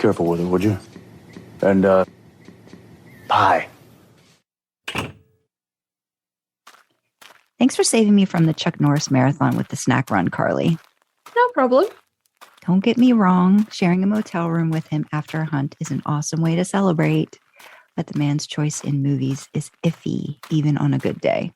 careful with it, would you? And, pie. Thanks for saving me from the Chuck Norris marathon with the snack run, Karlee. No problem. Don't get me wrong. Sharing a motel room with him after a hunt is an awesome way to celebrate. But the man's choice in movies is iffy, even on a good day.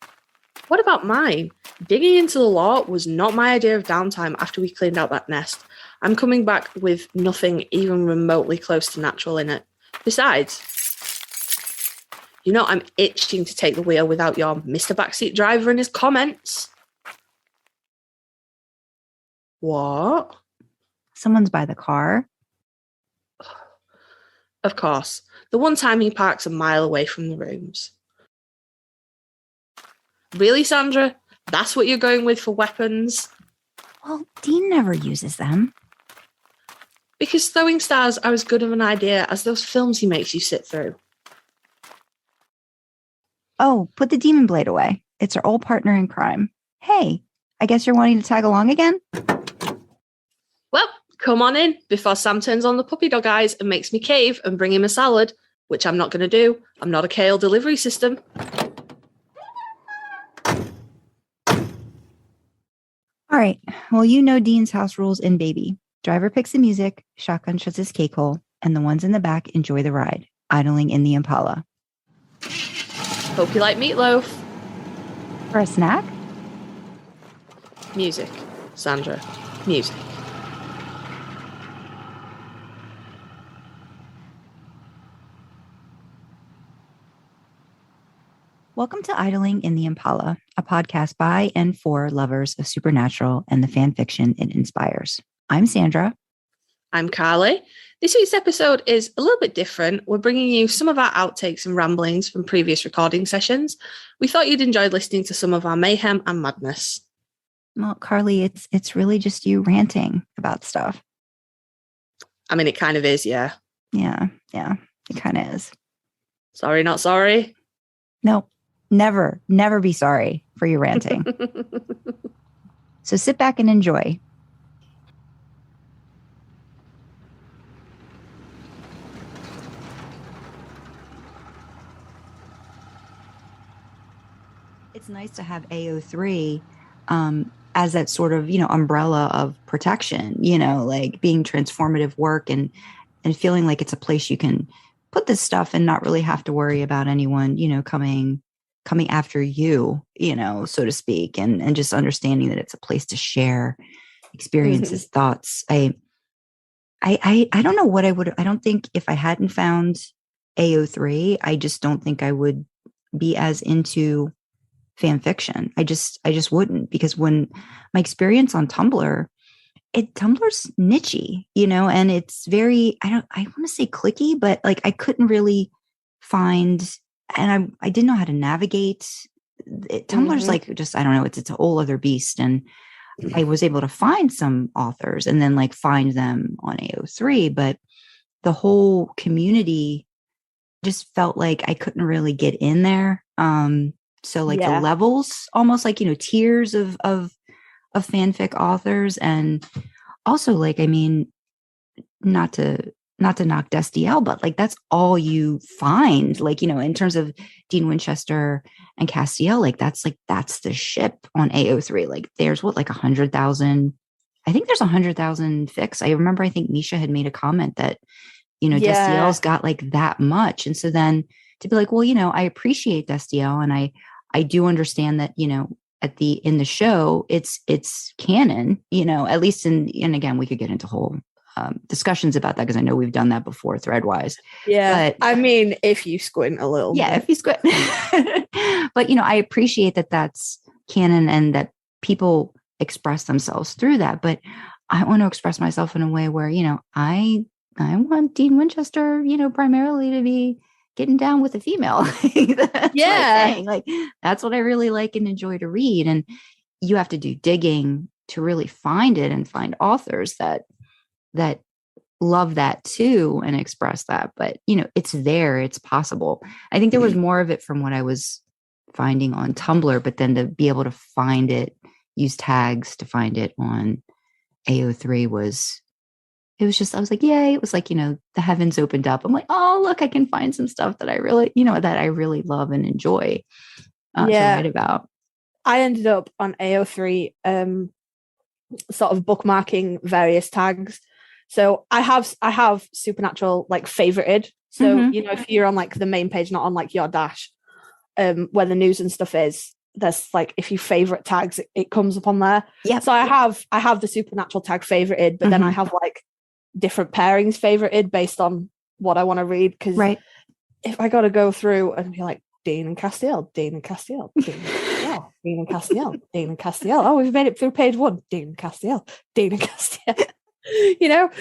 What about mine? Digging into the law was not my idea of downtime after we cleaned out that nest. I'm coming back with nothing even remotely close to natural in it. Besides, I'm itching to take the wheel without your Mr. Backseat Driver and his comments. What? Someone's by the car. Of course. The one time he parks a mile away from the rooms. Really, Sandra? That's what you're going with for weapons? Well, Dean never uses them. Because throwing stars are as good of an idea as those films he makes you sit through. Oh, put the demon blade away. It's our old partner in crime. Hey, I guess you're wanting to tag along again? Well, come on in before Sam turns on the puppy dog eyes and makes me cave and bring him a salad, which I'm not going to do. I'm not a kale delivery system. All right. Well, you know Dean's house rules in Baby. Driver picks the music, shotgun shuts his cakehole, and the ones in the back enjoy the ride, idling in the Impala. Hope you like meatloaf. For a snack? Music, Sandra. Music. Welcome to Idling in the Impala, a podcast by and for lovers of supernatural and the fan fiction it inspires. I'm Sandra. I'm Karlee. This week's episode is a little bit different. We're bringing you some of our outtakes and ramblings from previous recording sessions. We thought you'd enjoy listening to some of our mayhem and madness. Well, Karlee, it's really just you ranting about stuff. I mean, it kind of is, yeah. Yeah, it kind of is. Sorry, not sorry? No, never be sorry for your ranting. So sit back and enjoy. It's nice to have AO3 as that sort of, umbrella of protection, like being transformative work and feeling like it's a place you can put this stuff and not really have to worry about anyone, coming after you, so to speak, and just understanding that it's a place to share experiences, thoughts. I don't know what I don't think if I hadn't found AO3, I just don't think I would be as into fan fiction. I just wouldn't, because when my experience on Tumblr's nichey, and it's very, I want to say cliquey, but like I couldn't really find, and I didn't know how to navigate it. Tumblr's like, just, I don't know, it's a whole other beast. And I was able to find some authors and then like find them on AO3, but the whole community just felt like I couldn't really get in there. So like the levels, almost like, tiers of fanfic authors. And also like, I mean, not to knock Destiel, but like, that's all you find, like, in terms of Dean Winchester and Castiel, like, that's the ship on AO3. Like there's 100,000, I think there's 100,000 fics. I remember, I think Misha had made a comment that, Destiel's got like that much. And so then to be like, well, I appreciate Destiel and I do understand that, in the show, it's canon, at least and again, we could get into whole discussions about that because I know we've done that before threadwise. Yeah. But, I mean, if you squint a little bit. If you squint. But, I appreciate that that's canon and that people express themselves through that. But I want to express myself in a way where, I want Dean Winchester, primarily to be getting down with a female. Like that's what I really like and enjoy to read. And you have to do digging to really find it and find authors that love that too and express that. But it's there, it's possible. I think there was more of it from what I was finding on Tumblr, but then to be able to find it, use tags to find it on AO3 was it was just, I was like, yay. It was like, the heavens opened up. I'm like, oh, look, I can find some stuff that I really, that I really love and enjoy to write about. I ended up on AO3 sort of bookmarking various tags. So I have Supernatural like favorited. So, if you're on like the main page, not on like your dash, where the news and stuff is, there's like, if you favorite tags, it comes up on there. Yeah. So I have the Supernatural tag favorited, but then I have like different pairings favorited based on what I want to read. Because if I got to go through and be like, Dean and Destiel, Dean and Destiel, Dean and Destiel, Dean and Destiel, Dean and Destiel. Oh, we've made it through page 1. Dean and Destiel, Dean and Destiel.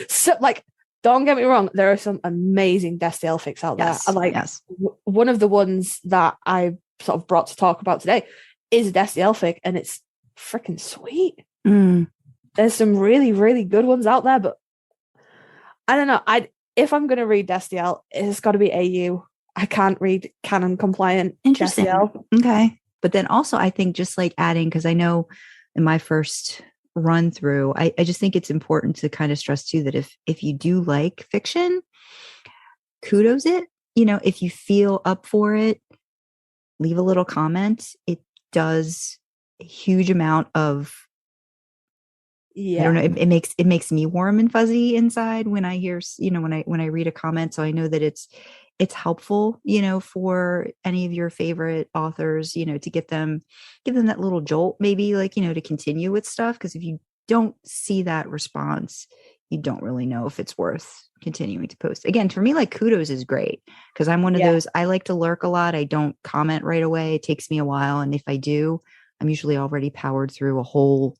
So like, don't get me wrong, there are some amazing Destiel fics out there. And like one of the ones that I sort of brought to talk about today is a Destiel fic, and it's freaking sweet. There's some really, really good ones out there, but I don't know. If I'm going to read Destiel, it's got to be AU. I can't read canon compliant. Interesting. Destiel. Okay. But then also I think just like adding, because I know in my first run through, I just think it's important to kind of stress too that if you do like fiction, kudos it. If you feel up for it, leave a little comment. It does a huge amount of I don't know. It makes me warm and fuzzy inside when I hear, when I read a comment. So I know that it's helpful, for any of your favorite authors, to give them that little jolt, maybe like, to continue with stuff. Because if you don't see that response, you don't really know if it's worth continuing to post. Again, for me, like kudos is great because I'm one of those, I like to lurk a lot. I don't comment right away. It takes me a while. And if I do, I'm usually already powered through a whole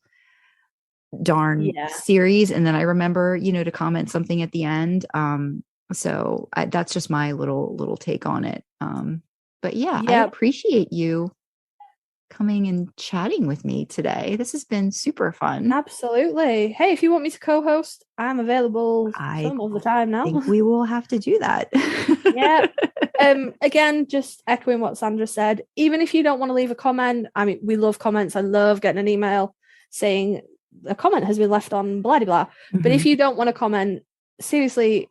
darn series. And then I remember, to comment something at the end. So that's just my little take on it. But I appreciate you coming and chatting with me today. This has been super fun. Absolutely. Hey, if you want me to co-host, I'm available some of the time now. I think we will have to do that. Again, just echoing what Sandra said, even if you don't want to leave a comment, I mean, we love comments. I love getting an email saying a comment has been left on blah, blah, blah. But if you don't want to comment, seriously,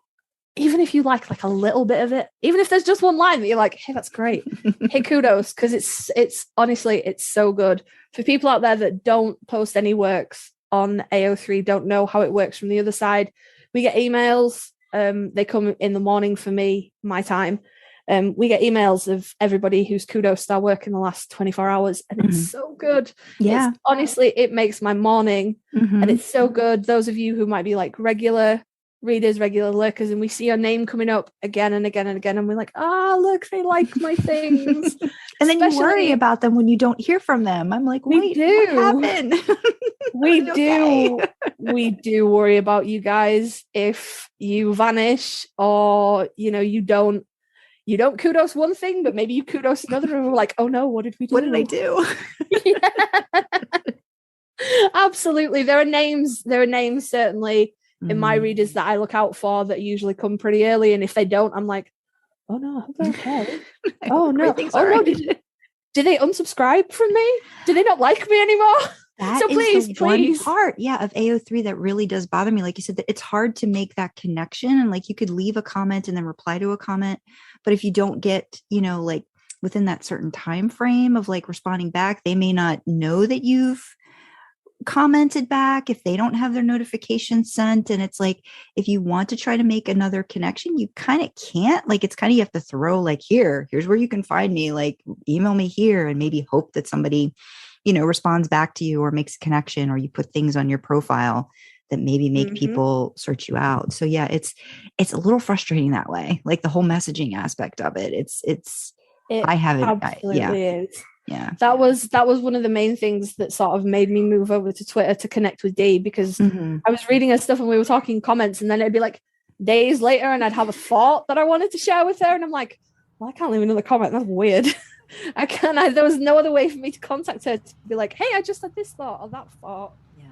even if you like a little bit of it, even if there's just one line that you're like, hey, that's great. Hey, kudos. Because it's honestly, it's so good. For people out there that don't post any works on AO3, don't know how it works from the other side, we get emails. They come in the morning for me, my time. We get emails of everybody who's kudos our work in the last 24 hours. And it's so good. Yeah. Honestly, it makes my morning. And it's so good. Those of you who might be like regular readers, regular lurkers, and we see your name coming up again and again and again, and we're like, look, they like my things. And then you worry about them when you don't hear from them. I'm like, wait, what happened? We do. We do worry about you guys if you vanish or you don't kudos one thing, but maybe you kudos another, and we're like, oh no, what did we do? What did I do? Absolutely. There are names certainly in my readers that I look out for that usually come pretty early, and if they don't, I'm like, oh no, okay. Oh no, did they unsubscribe from me? Do they not like me anymore? That so is please. One part, of AO3 that really does bother me. Like you said, that it's hard to make that connection, and like you could leave a comment and then reply to a comment, but if you don't get, like within that certain time frame of like responding back, they may not know that you've commented back if they don't have their notifications sent. And it's like, if you want to try to make another connection, you kind of can't. Like, it's kind of, you have to throw like, here's where you can find me, like email me here, and maybe hope that somebody responds back to you or makes a connection, or you put things on your profile that maybe make people search you out. So it's a little frustrating that way. Like the whole messaging aspect of it. I haven't. Absolutely is. Yeah. That was one of the main things that sort of made me move over to Twitter to connect with Dee, because I was reading her stuff and we were talking comments, and then it'd be like days later and I'd have a thought that I wanted to share with her, and I'm like, well, I can't leave another comment. That's weird. There was no other way for me to contact her to be like, hey, I just had this thought or that thought. Yeah.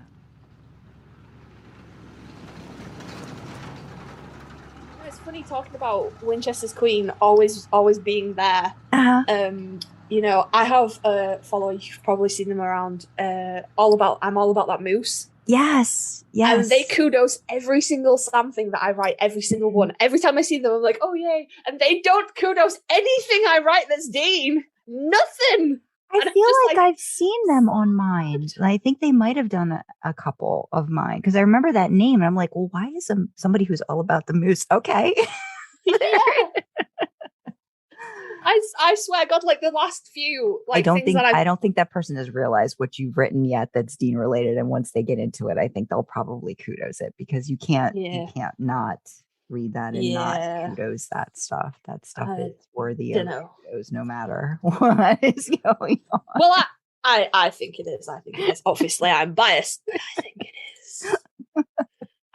It's funny talking about Winchester's Queen always being there. I have a follower, you've probably seen them around, I'm all about that moose. Yes. And they kudos every single Sam thing that I write, every single one. Every time I see them, I'm like, oh, yay. And they don't kudos anything I write that's Dean. Nothing. I feel like I've seen them on mine. I think they might have done a couple of mine because I remember that name. And I'm like, well, why is somebody who's all about the moose? Okay. Yeah. I swear, God, like the last few, like I don't think that person has realized what you've written yet that's Dean related. And once they get into it, I think they'll probably kudos it because you can't not read that and not kudos that stuff. That stuff is worthy of kudos no matter what is going on. Well, I think it is. I think it is. Obviously, I'm biased, but I think it is.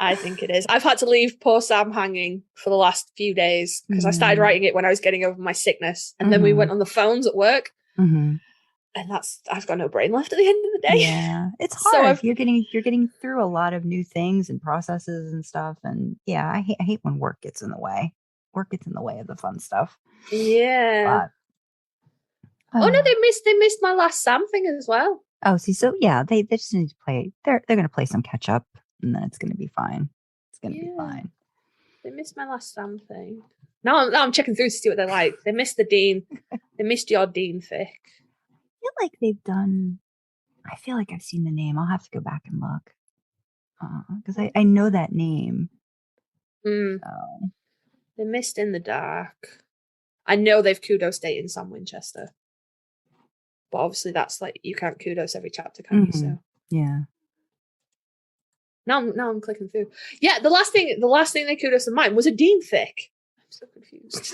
I think it is. I've had to leave poor Sam hanging for the last few days because I started writing it when I was getting over my sickness. And then we went on the phones at work. And I've got no brain left at the end of the day. Yeah. It's hard. So you're getting through a lot of new things and processes and stuff. And yeah, I hate when work gets in the way. Work gets in the way of the fun stuff. Yeah. But, oh no, they missed my last Sam thing as well. Oh, see, so yeah, they just need to play. They're going to play some catch up. And then it's going to be fine. It's going to be fine. They missed my last Sam thing. Now I'm checking through to see what they like. They missed the Dean. They missed your Dean fic. I feel like they've done. I feel like I've seen the name. I'll have to go back and look because I know that name. So. They missed In the Dark. I know they've kudos dating Sam Winchester, but obviously that's like you can't kudos every chapter, can you? So yeah. Now I'm clicking through. Yeah, the last thing they kudos in mine was a Dean fic. I'm so confused.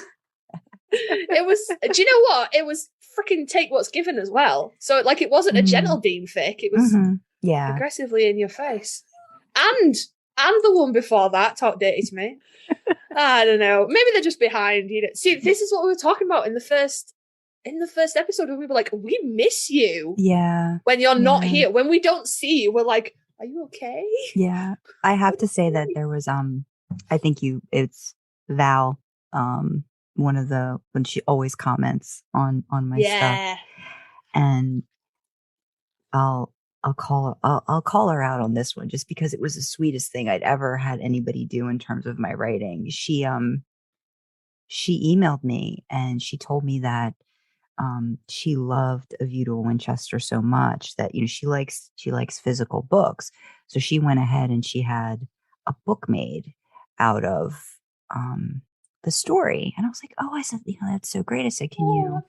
It was. Do you know what? It was freaking take what's given as well. So like it wasn't a gentle Dean fic. It was aggressively in your face. And the one before that talked dirty to me. I don't know. Maybe they're just behind. You know. See, this is what we were talking about in the first episode when we were like, we miss you. Yeah. When you're not here, when we don't see you, we're like, are you okay? Yeah. I have to say that there was I think it's Val, when she always comments on my stuff. And I'll call her out on this one just because it was the sweetest thing I'd ever had anybody do in terms of my writing. She emailed me and she told me that she loved A View to a Winchester so much that, you know, she likes physical books. So she went ahead and she had a book made out of the story. And I was like, oh, I said, you know, that's so great. I said, can you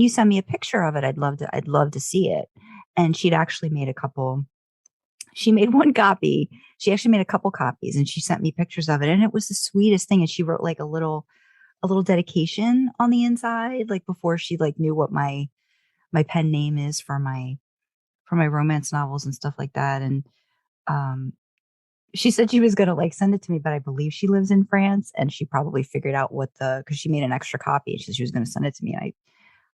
send me a picture of it? I'd love to see it. And she'd actually made she made one copy. She actually made a couple copies and she sent me pictures of it. And it was the sweetest thing. And she wrote like a little dedication on the inside, like before she like knew what my pen name is for my romance novels and stuff like that. And she said she was going to like send it to me, but I believe she lives in France and she probably figured out because she made an extra copy and she was going to send it to me. And I'm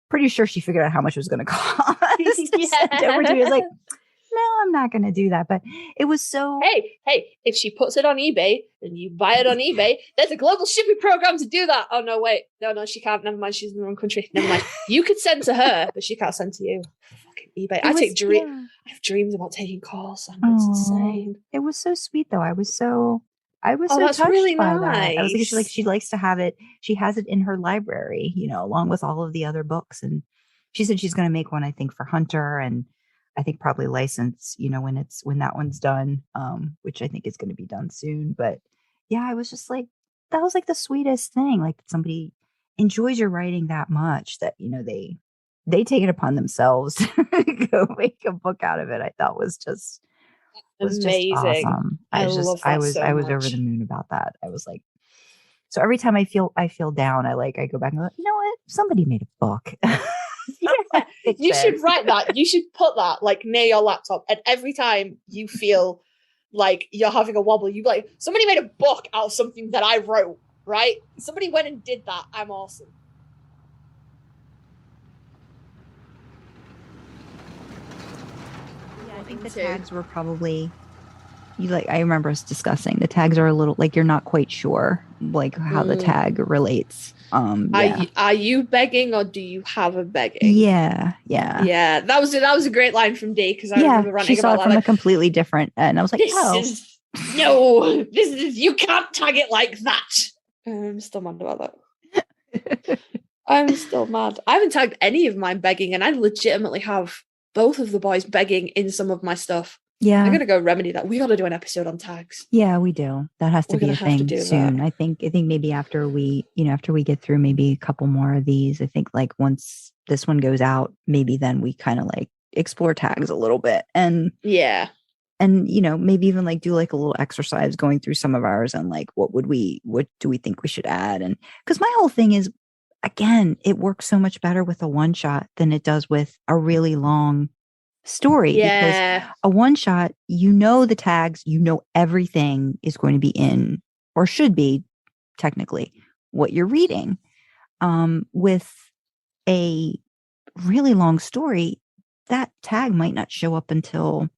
pretty sure she figured out how much it was going to cost. Send over to me. I was like, no, I'm not going to do that. But it was so. Hey, if she puts it on eBay and you buy it on eBay, there's a global shipping program to do that. Oh, no, wait. No, she can't. Never mind. She's in the wrong country. Never mind. You could send to her, but she can't send to you. Fucking eBay. I have dreams about taking calls. It's insane. It was so sweet, though. I was so touched really by nice. That. I was like, she likes to have it. She has it in her library, you know, along with all of the other books. And she said she's going to make one, I think, for Hunter and I think probably license, you know, when that one's done, which I think is going to be done soon. But yeah, I was just like, that was like the sweetest thing. Like somebody enjoys your writing that much that, you know, they take it upon themselves to go make a book out of it. I thought was amazing. Just awesome. I was over the moon about that. I was like, so every time I feel down, I go back and go, you know what? Somebody made a book. Yeah, you should write that. You should put that like near your laptop, and every time you feel like you're having a wobble, you be like, somebody made a book out of something that I wrote, right? Somebody went and did that. I'm awesome. Yeah, I think the tags were probably I remember us discussing the tags are a little like you're not quite sure like how the tag relates. Are you begging or do you have a begging? Yeah. That was a great line from D because I remember ranting she saw about it from that, a completely different and I was like, this is you can't tag it like that. I'm still mad about that. I'm still mad. I haven't tagged any of mine begging, and I legitimately have both of the boys begging in some of my stuff. Yeah. I'm gonna go remedy that. We gotta do an episode on tags. Yeah, we do. That has to be a thing soon. That. I think maybe after we get through maybe a couple more of these, I think like once this one goes out, maybe then we kind of like explore tags a little bit. And and maybe even like do like a little exercise going through some of ours and like what do we think we should add? And because my whole thing is, again, it works so much better with a one shot than it does with a really long story. Because a one shot, the tags, everything is going to be in or should be technically what you're reading. With a really long story, that tag might not show up until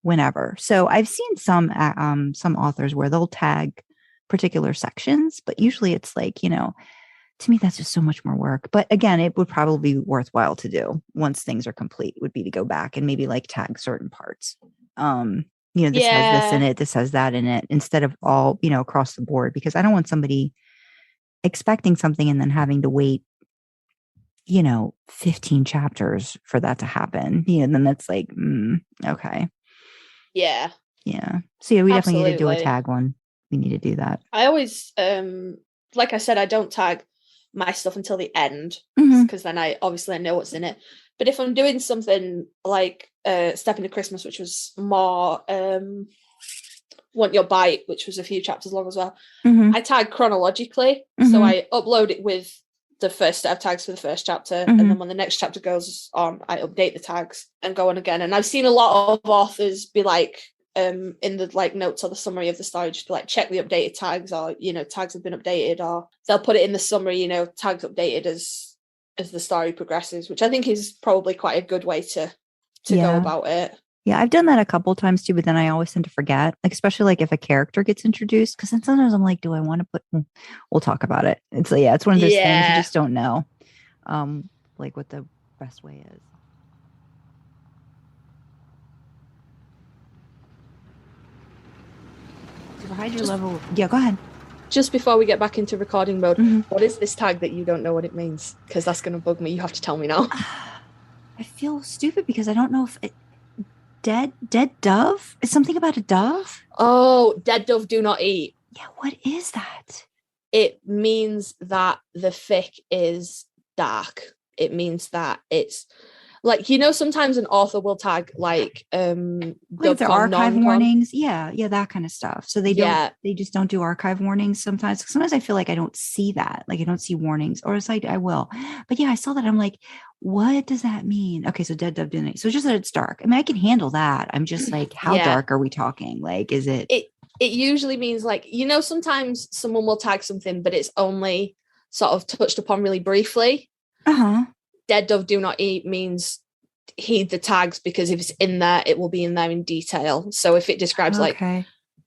whenever. So I've seen some authors where they'll tag particular sections, but usually it's like, to me, that's just so much more work. But again, it would probably be worthwhile to do once things are complete, would be to go back and maybe like tag certain parts. This has this in it, this has that in it, instead of all, across the board, because I don't want somebody expecting something and then having to wait, 15 chapters for that to happen. And then that's like, okay. Yeah. So we definitely need to do a tag one. We need to do that. I always, like I said, I don't tag my stuff until the end because then I know what's in it. But if I'm doing something like Step into Christmas, which was more Want Your Bite, which was a few chapters long as well, I tag chronologically. So I upload it with the first set of tags for the first chapter, and then when the next chapter goes on, I update the tags and go on again. And I've seen a lot of authors be like, in the like notes or the summary of the story, just like check the updated tags, or tags have been updated, or they'll put it in the summary, tags updated as the story progresses, which I think is probably quite a good way to go about it. Yeah, I've done that a couple times too, but then I always tend to forget, like especially like if a character gets introduced, because then sometimes I'm like, do I want to put? We'll talk about it. It's one of those things you just don't know, like what the best way is. Hide your level. Yeah, go ahead. Just before we get back into recording mode, what is this tag that you don't know what it means? Because that's going to bug me. You have to tell me now. I feel stupid because I don't know if dead dove is something about a dove. Oh, dead dove do not eat. Yeah, what is that? It means that the fic is dark. It means that it's like, sometimes an author will tag like their archive warnings. Yeah, that kind of stuff. So they just don't do archive warnings sometimes. Sometimes I feel like I don't see that. Like I don't see warnings, or it's like I will. But yeah, I saw that. I'm like, what does that mean? Okay, so dead dove didn't eat. So it's just that it's dark. I mean, I can handle that. I'm just like, how dark are we talking? Like, is it? It usually means like, sometimes someone will tag something, but it's only sort of touched upon really briefly. Dead dove do not eat means heed the tags, because if it's in there, it will be in there in detail. So if it describes like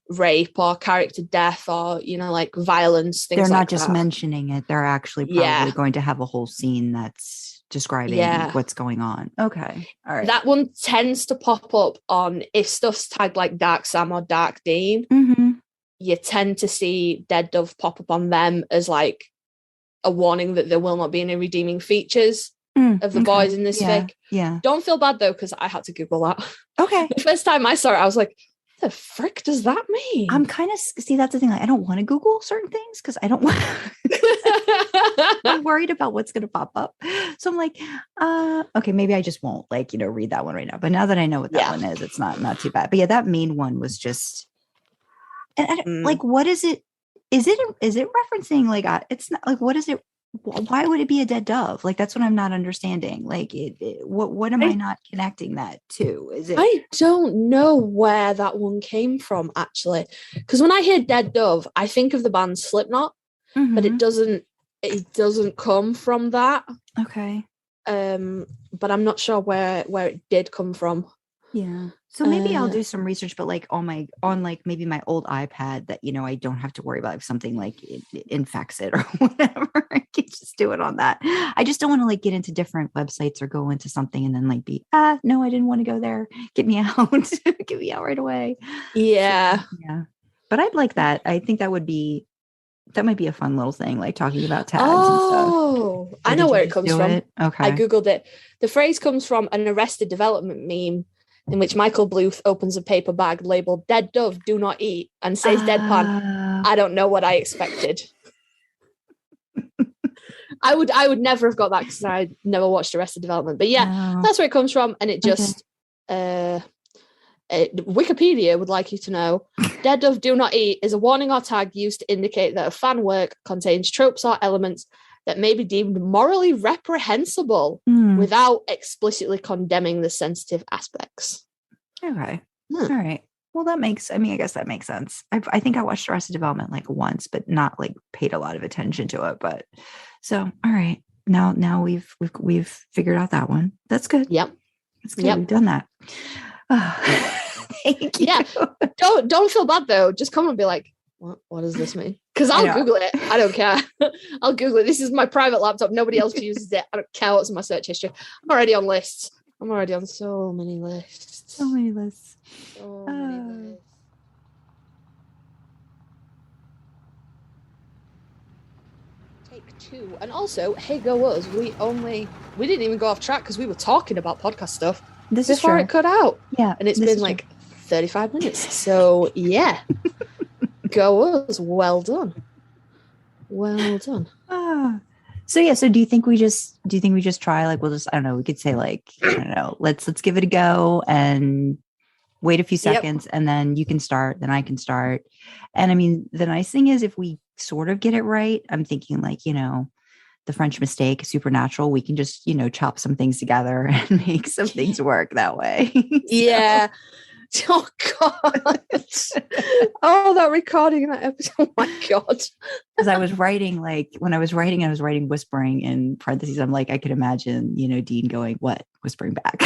rape or character death or like violence, things they're not just mentioning it, they're actually probably going to have a whole scene that's describing what's going on. Okay, all right. That one tends to pop up on, if stuff's tagged like Dark Sam or Dark Dean, you tend to see dead dove pop up on them as like a warning that there will not be any redeeming features of the boys in this fic. Yeah. Don't feel bad though, because I had to Google that. Okay. The first time I saw it, I was like, the frick does that mean? I'm kind of that's the thing. Like, I don't want to Google certain things because I don't want. I'm worried about what's going to pop up. So I'm like, okay, maybe I just won't read that one right now. But now that I know what that one is, it's not too bad. But yeah, that main one was just, and like, what is it? Is it referencing like it's not like, what is it? Why would it be a dead dove? Like, that's what I'm not understanding. Like, what am I not connecting that to? Is it? I don't know where that one came from, actually. Because when I hear dead dove, I think of the band Slipknot, but it doesn't come from that. Okay. But I'm not sure where it did come from. Yeah. So maybe I'll do some research, but like on like maybe my old iPad that, I don't have to worry about if something like it infects it or whatever. I can just do it on that. I just don't want to like get into different websites or go into something and then like be, no, I didn't want to go there. Get me out. Get me out right away. Yeah. So, yeah. But I'd like that. I think that might be a fun little thing, like talking about tags and stuff. Oh, I know where it comes from. Okay. I Googled it. The phrase comes from an Arrested Development meme in which Michael Bluth opens a paper bag labeled "Dead Dove, Do Not Eat" and says deadpan, "I don't know what I expected." I would never have got that because I never watched Arrested Development. But yeah, that's where it comes from. And it just, Wikipedia would like you to know, "Dead Dove, Do Not Eat" is a warning or tag used to indicate that a fan work contains tropes or elements that may be deemed morally reprehensible without explicitly condemning the sensitive aspects. Okay. All right. Well, I guess that makes sense. I think I watched Arrested Development like once, but not like paid a lot of attention to it. But so, all right. Now we've figured out that one. That's good. Yep. That's good. Yep. We've done that. Thank you. Yeah. Don't feel bad though. Just come and be like, what does this mean? Because I'll Google it. I don't care. I'll Google it. This is my private laptop. Nobody else uses it. I don't care what's in my search history. I'm already on lists. I'm already on so many lists. So many lists. So many lists. Take 2. And also, hey, go us. We didn't even go off track because we were talking about podcast stuff before it cut out. Yeah. And it's been like 35 minutes. So yeah. Go us. Well done. Well done. So yeah, so do you think we just try, like, we'll just, I don't know, we could say like, I don't know, let's give it a go and wait a few seconds and then you can start, then I can start. And I mean, the nice thing is if we sort of get it right, I'm thinking like, the French Mistake, Supernatural, we can just, chop some things together and make some things work that way. Yeah. Oh God. Oh, that recording in that episode. Oh my God. Because I was writing, like, when I was writing whispering in parentheses. I'm like, I could imagine, Dean going, "What?" Whispering back.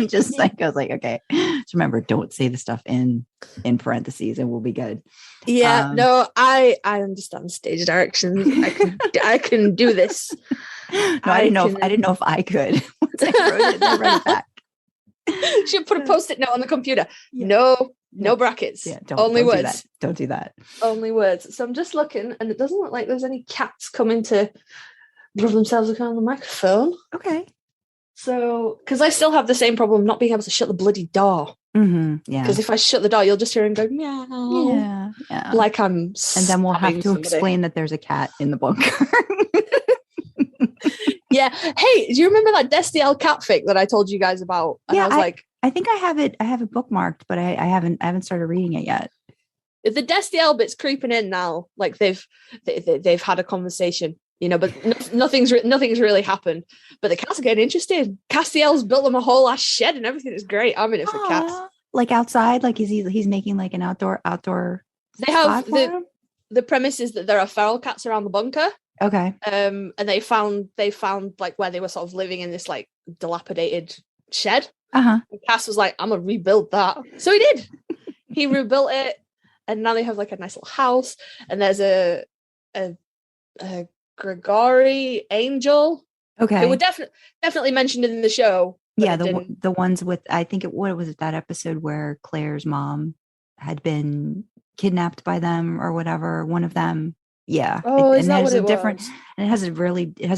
Just like, I was like, okay, just remember, don't say the stuff in parentheses and we'll be good. Yeah, no, I understand stage directions. I can do this. No, I didn't know if I could. Once I wrote it back. Should put a post-it note on the computer. Yeah. No brackets. Yeah, only words. Don't do that. Only words. So I'm just looking, and it doesn't look like there's any cats coming to rub themselves on the microphone. Okay. So, because I still have the same problem not being able to shut the bloody door. Mm-hmm. Yeah. Because if I shut the door, you'll just hear him go meow. Yeah. Like I'm. And then we'll have to explain that there's a cat in the bunker. Yeah. Hey, do you remember that Destiel cat fic that I told you guys about? And I was like, I think I have it bookmarked, but I haven't started reading it yet. The Destiel bit's creeping in now. Like they've had a conversation, but nothing's really happened. But the cats are getting interested. Castiel's built them a whole ass shed and everything is great. I'm in it for cats. Like outside, like he's making like an outdoor. They have the premise is that there are feral cats around the bunker. Okay. And they found like where they were sort of living in this like dilapidated shed. Uh-huh. And Cass was like, I'm gonna rebuild that. So he did. He rebuilt it, and now they have like a nice little house. And there's a Gregory angel. Okay. They were definitely mentioned in the show. Yeah, the ones with, I think what was it, that episode where Claire's mom had been kidnapped by them or whatever. One of them. Yeah. Oh, is that what it was? And it has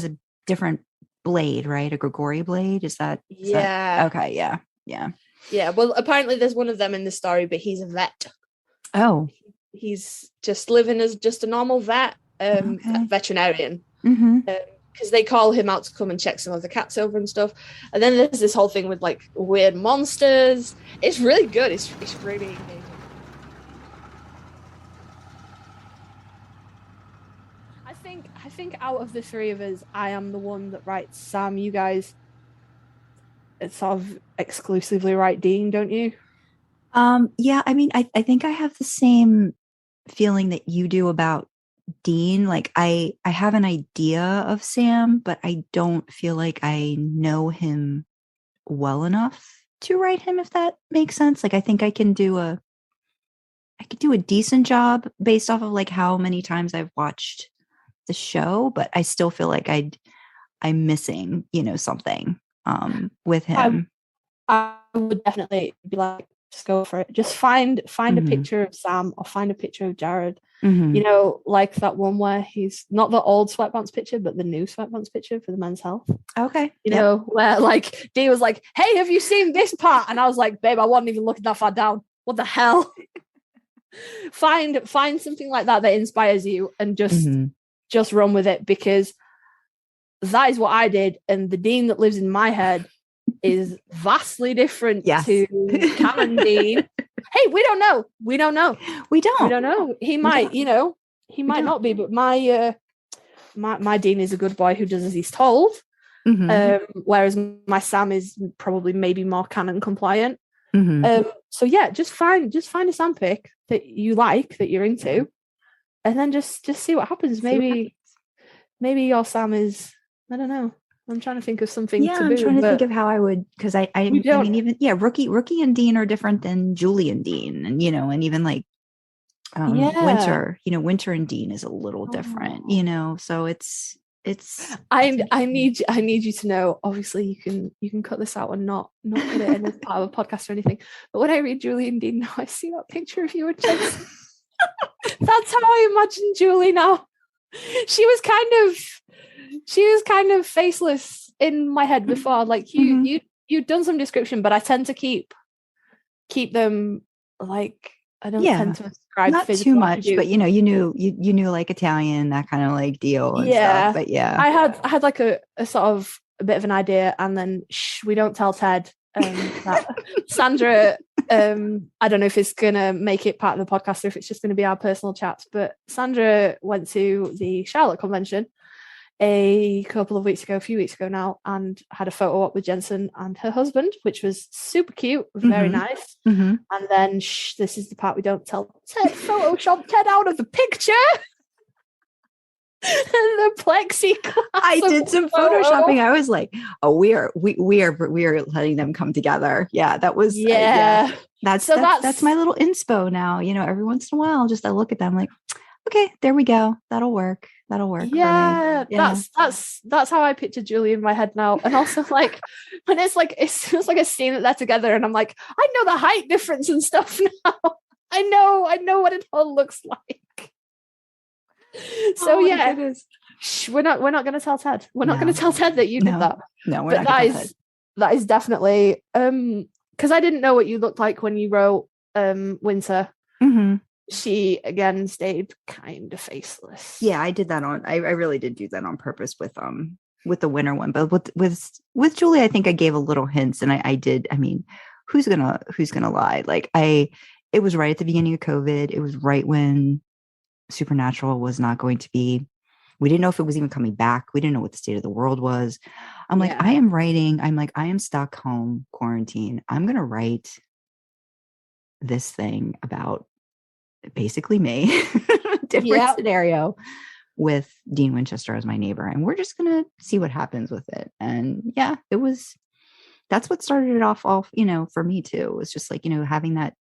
a different blade, right? A Gregory blade. Is that? Okay. Yeah. Yeah. Yeah. Well, apparently there's one of them in the story, but he's a vet. Oh. He's just living as just a normal vet, veterinarian. Mm-hmm. Because they call him out to come and check some of the cats over and stuff. And then there's this whole thing with like weird monsters. It's really good. It's really engaging. I think out of the three of us, I am the one that writes Sam. You guys, it's sort of exclusively write Dean, don't you? Yeah, I mean, I think I have the same feeling that you do about Dean. Like I have an idea of Sam, but I don't feel like I know him well enough to write him, if that makes sense. Like, I think I could do a decent job based off of like how many times I've watched the show, but I still feel like I'm missing, something with him. I would definitely be like, just go for it. Just find a picture of Sam or find a picture of Jared. Like that one where he's not the old sweatpants picture, but the new sweatpants picture for the Men's Health. Okay. You know, where like Dee was like, hey, have you seen this part? And I was like, babe, I wasn't even looking that far down. What the hell? Find something like that inspires you and just run with it, because that is what I did. And the Dean that lives in my head is vastly different to canon Dean. Hey, we don't know. We don't know. He might, he might not be, but my Dean is a good boy who does as he's told. Whereas my Sam is probably maybe more canon compliant. So yeah, just find a Sam pick that you like, that you're into, and then just see what happens. Maybe your Sam is, I don't know. I'm trying to think of something. Yeah, I'm trying to think of how I would, because I mean, even Rookie and Dean are different than Julie and Dean, and and even like Winter. Winter and Dean is a little different. So it's. I need you to know. Obviously, you can cut this out and not put it in as part of a podcast or anything. But when I read Julie and Dean now, I see that picture of you and Jensen. That's how I imagine Julie now. She was kind of faceless in my head before. Like you'd done some description, but I tend to keep them like, I don't tend to ascribe not too much, but you knew like Italian, that kind of like deal and stuff. But I had like a sort of a bit of an idea, and then we don't tell Ted that Sandra, I don't know if it's gonna make it part of the podcast or if it's just gonna be our personal chats, but Sandra went to the Charlotte convention a few weeks ago now, and had a photo op with Jensen and her husband, which was super cute, very nice. And then this is the part we don't tell Ted. Photoshop Ted out of the picture. The plexiglass. I did some photoshopping. I was like, oh, we are letting them come together. Yeah, that was That's my little inspo now. Every once in a while, just I look at them like, okay, there we go. That'll work. Yeah, that's how I picture Julie in my head now. And also like when it's like it feels like a scene that they're together, and I'm like, I know the height difference and stuff now. I know what it all looks like. So we're not gonna tell Ted. We're not gonna tell Ted that you did that. No, we're not gonna tell Ted. That is definitely because I didn't know what you looked like when you wrote Winter. She again stayed kind of faceless. Yeah, I did that I really did do that on purpose with the Winter one, but with Julie, I think I gave a little hints, and I did. I mean, who's gonna lie? Like it was right at the beginning of COVID. It was right when Supernatural was not going to be. We didn't know if it was even coming back. We didn't know what the state of the world was. I'm like, I am stuck home, quarantine. I'm gonna write this thing about basically me, different scenario with Dean Winchester as my neighbor, and we're just gonna see what happens with it. And that's what started it off for me too. It was just like having that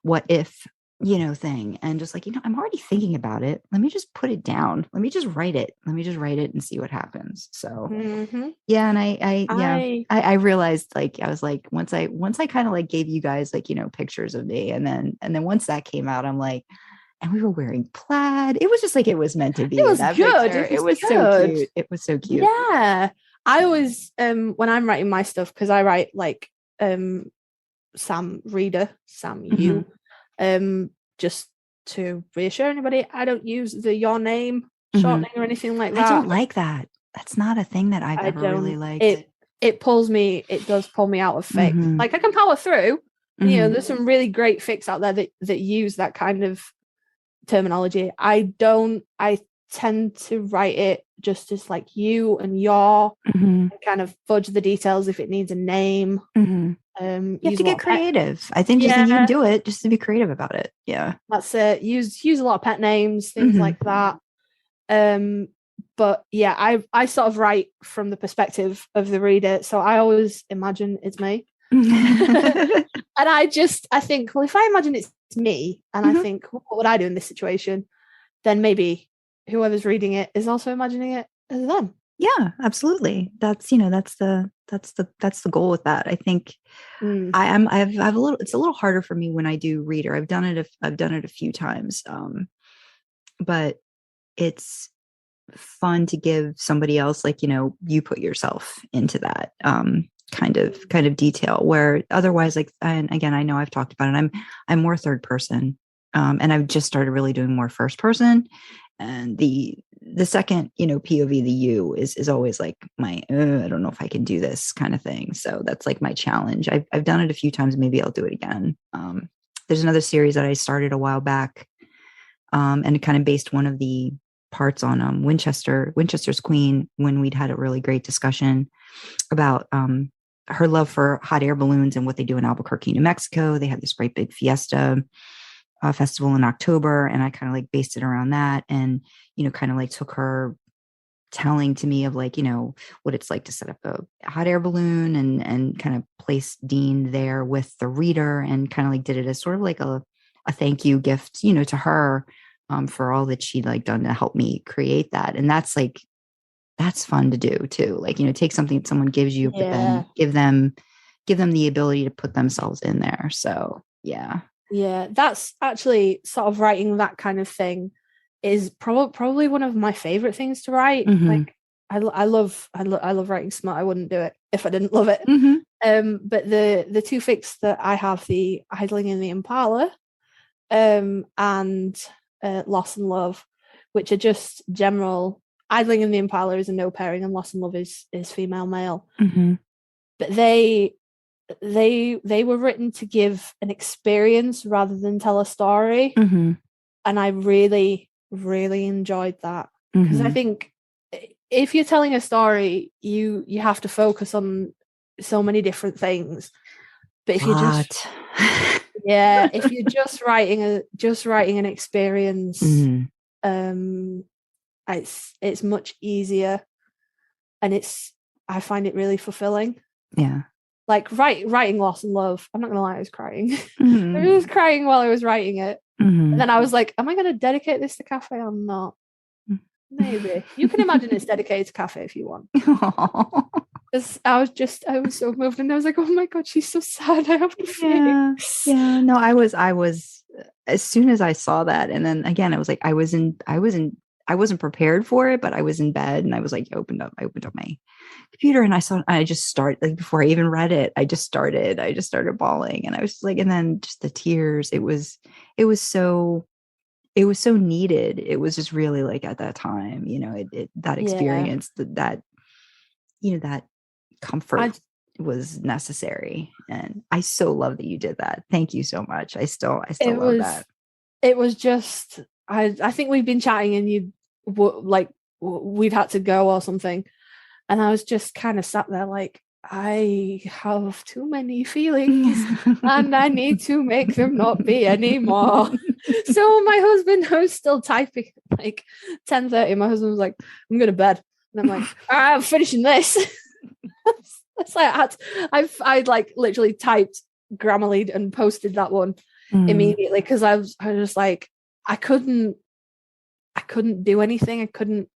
what if thing, and just like I'm already thinking about it, let me just put it down, let me just write it and see what happens. So and I realized, like, I was like, once I kind of like gave you guys like pictures of me, and then once that came out, I'm like, and we were wearing plaid, it was just like it was meant to be. It was good. It was so cute. It was so cute. Yeah, I always when I'm writing my stuff, because I write like Sam you just to reassure anybody, I don't use the your name shortening or anything like that. I don't like that. That's not a thing that I've ever really liked. It does pull me out of fic. Like I can power through. There's some really great fics out there that use that kind of terminology. I tend to write it just as like you and your, and kind of fudge the details if it needs a name. You have to get creative. I think you can do it just to be creative about it. Yeah, that's it. Use a lot of pet names, things like that. But yeah, I sort of write from the perspective of the reader, so I always imagine it's me. And I think, well, if I imagine it's me and I think, what would I do in this situation? Then maybe whoever's reading it is also imagining it as them. Yeah, absolutely. That's the goal with that. I think I've a little, it's a little harder for me when I do reader. I've done it a few times. But it's fun to give somebody else, like, you put yourself into that kind of detail, where otherwise, like, and again, I know I've talked about it, I'm more third person, and I've just started really doing more first person, and the second POV, the you is always like my I don't know if I can do this kind of thing. So that's like my challenge. I've done it a few times. Maybe I'll do it again. There's another series that I started a while back, and it kind of based one of the parts on Winchester's Queen, when we'd had a really great discussion about her love for hot air balloons and what they do in Albuquerque, New Mexico. They have this great big fiesta festival in October, and I kind of like based it around that, and kind of like took her telling to me of like what it's like to set up a hot air balloon, and kind of placed Dean there with the reader, and kind of like did it as sort of like a thank you gift to her for all that she'd like done to help me create that. And that's fun to do too, like take something that someone gives you, but then give them the ability to put themselves in there. So yeah, that's actually sort of writing that kind of thing is probably one of my favorite things to write. Like I love writing smut. I wouldn't do it if I didn't love it. But the two fics that I have, the Idling in the Impala and Loss and Love, which are just general. Idling in the Impala is a no pairing, and Loss and Love is female male. But they were written to give an experience rather than tell a story, and I really enjoyed that, because I think if you're telling a story, you have to focus on so many different things. But if you're if you're just writing an experience, it's much easier, and I find it really fulfilling. Yeah. Like writing Loss and Love, I'm not gonna lie, I was crying. I was crying while I was writing it. And then I was like, am I gonna dedicate this to Cafe or not? Maybe. You can imagine it's dedicated to Cafe if you want. Because I was so moved, and I was like, oh my god, she's so sad. I have to fix. Yeah. No, I was as soon as I saw that, and then again, I was like, I wasn't prepared for it, but I was in bed, and I was like, I opened up my computer, and I just started, like, before I even read it, I just started bawling, and I was just like, and then just the tears, it was so needed. It was just really like at that time, that experience, that comfort was necessary. And I so love that you did that. Thank you so much. I still love that. It was just, I think we've been chatting, and we'd had to go or something. And I was just kind of sat there like, I have too many feelings and I need to make them not be anymore. So my husband, I was still typing like 10:30. My husband was like, I'm going to bed. And I'm like, all right, I'm finishing this. It's like I'd like literally typed Grammarly and posted that one immediately, because I was just like, I couldn't do anything. I couldn't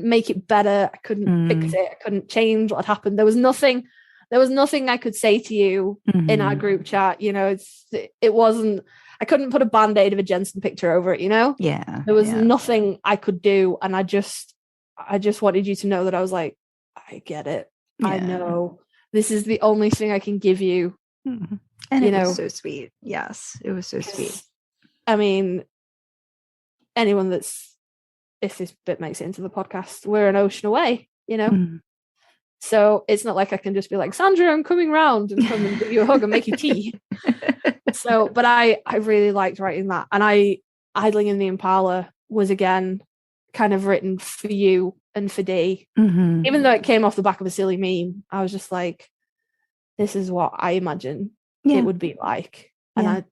make it better. I couldn't fix it. I couldn't change what had happened. There was nothing I could say to you in our group chat. It wasn't, I couldn't put a band-aid of a Jensen picture over it, Yeah. There was nothing I could do. And I just wanted you to know that I was like, I get it. Yeah. I know this is the only thing I can give you. And it was so sweet. Yes, it was so sweet. I mean, anyone if this bit makes it into the podcast, we're an ocean away, So it's not like I can just be like, Sandra, I'm coming round and come and give you a hug and make you tea. So, but I really liked writing that. And Idling in the Impala was again kind of written for you and for Dee. Even though it came off the back of a silly meme, I was just like, this is what I imagine it would be like. And I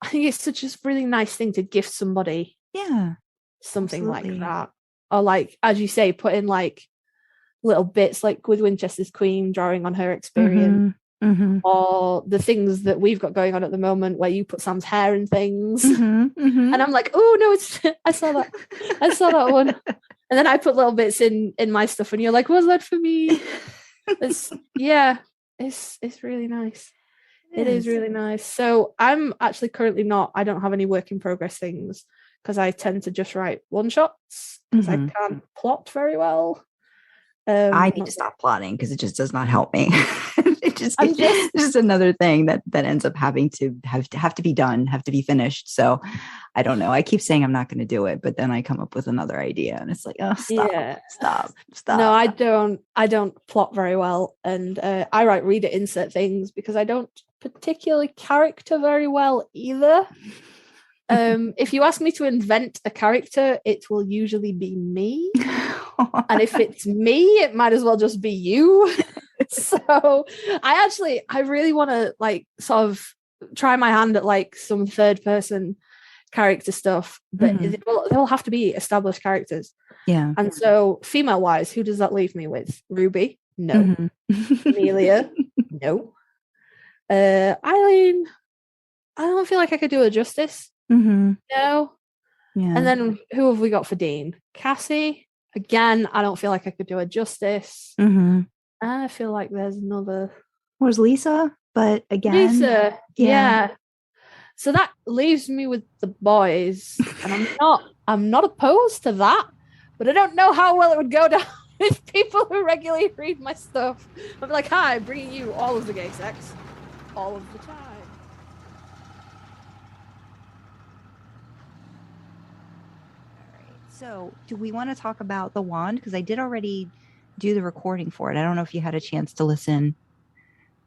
think it's such a really nice thing to gift somebody something absolutely. Like that. Or like, as you say, put in like little bits like with Winchester's Queen, drawing on her experience, or the things that we've got going on at the moment where you put Sam's hair in things. And I'm like, oh no, I saw that one. And then I put little bits in my stuff and you're like, was that for me? It's really nice. It is really nice. So I'm actually currently I don't have any work in progress things because I tend to just write one shots because I can't plot very well. I need to stop plotting because it just does not help me. It's just another thing that ends up having to have to be done, have to be finished. So I don't know. I keep saying I'm not going to do it, but then I come up with another idea and it's like, oh, stop. No, I don't plot very well. And I write reader insert things because I don't particularly character very well either. If you ask me to invent a character, it will usually be me. And if it's me, it might as well just be you. So I really want to like sort of try my hand at like some third person character stuff, but they'll have to be established characters. Yeah. And so female wise, who does that leave me with? Ruby? No. Amelia? No. Eileen? I don't feel like I could do her justice. No. Yeah. And then who have we got for Dean? Cassie? Again, I don't feel like I could do her justice. I feel like there's another. Was Lisa? But again, Lisa, yeah. So that leaves me with the boys, and I'm not opposed to that, but I don't know how well it would go down with people who regularly read my stuff. I'd be like, "Hi, bringing you all of the gay sex, all of the time." So do we want to talk about the wand? Because I did already do the recording for it. I don't know if you had a chance to listen.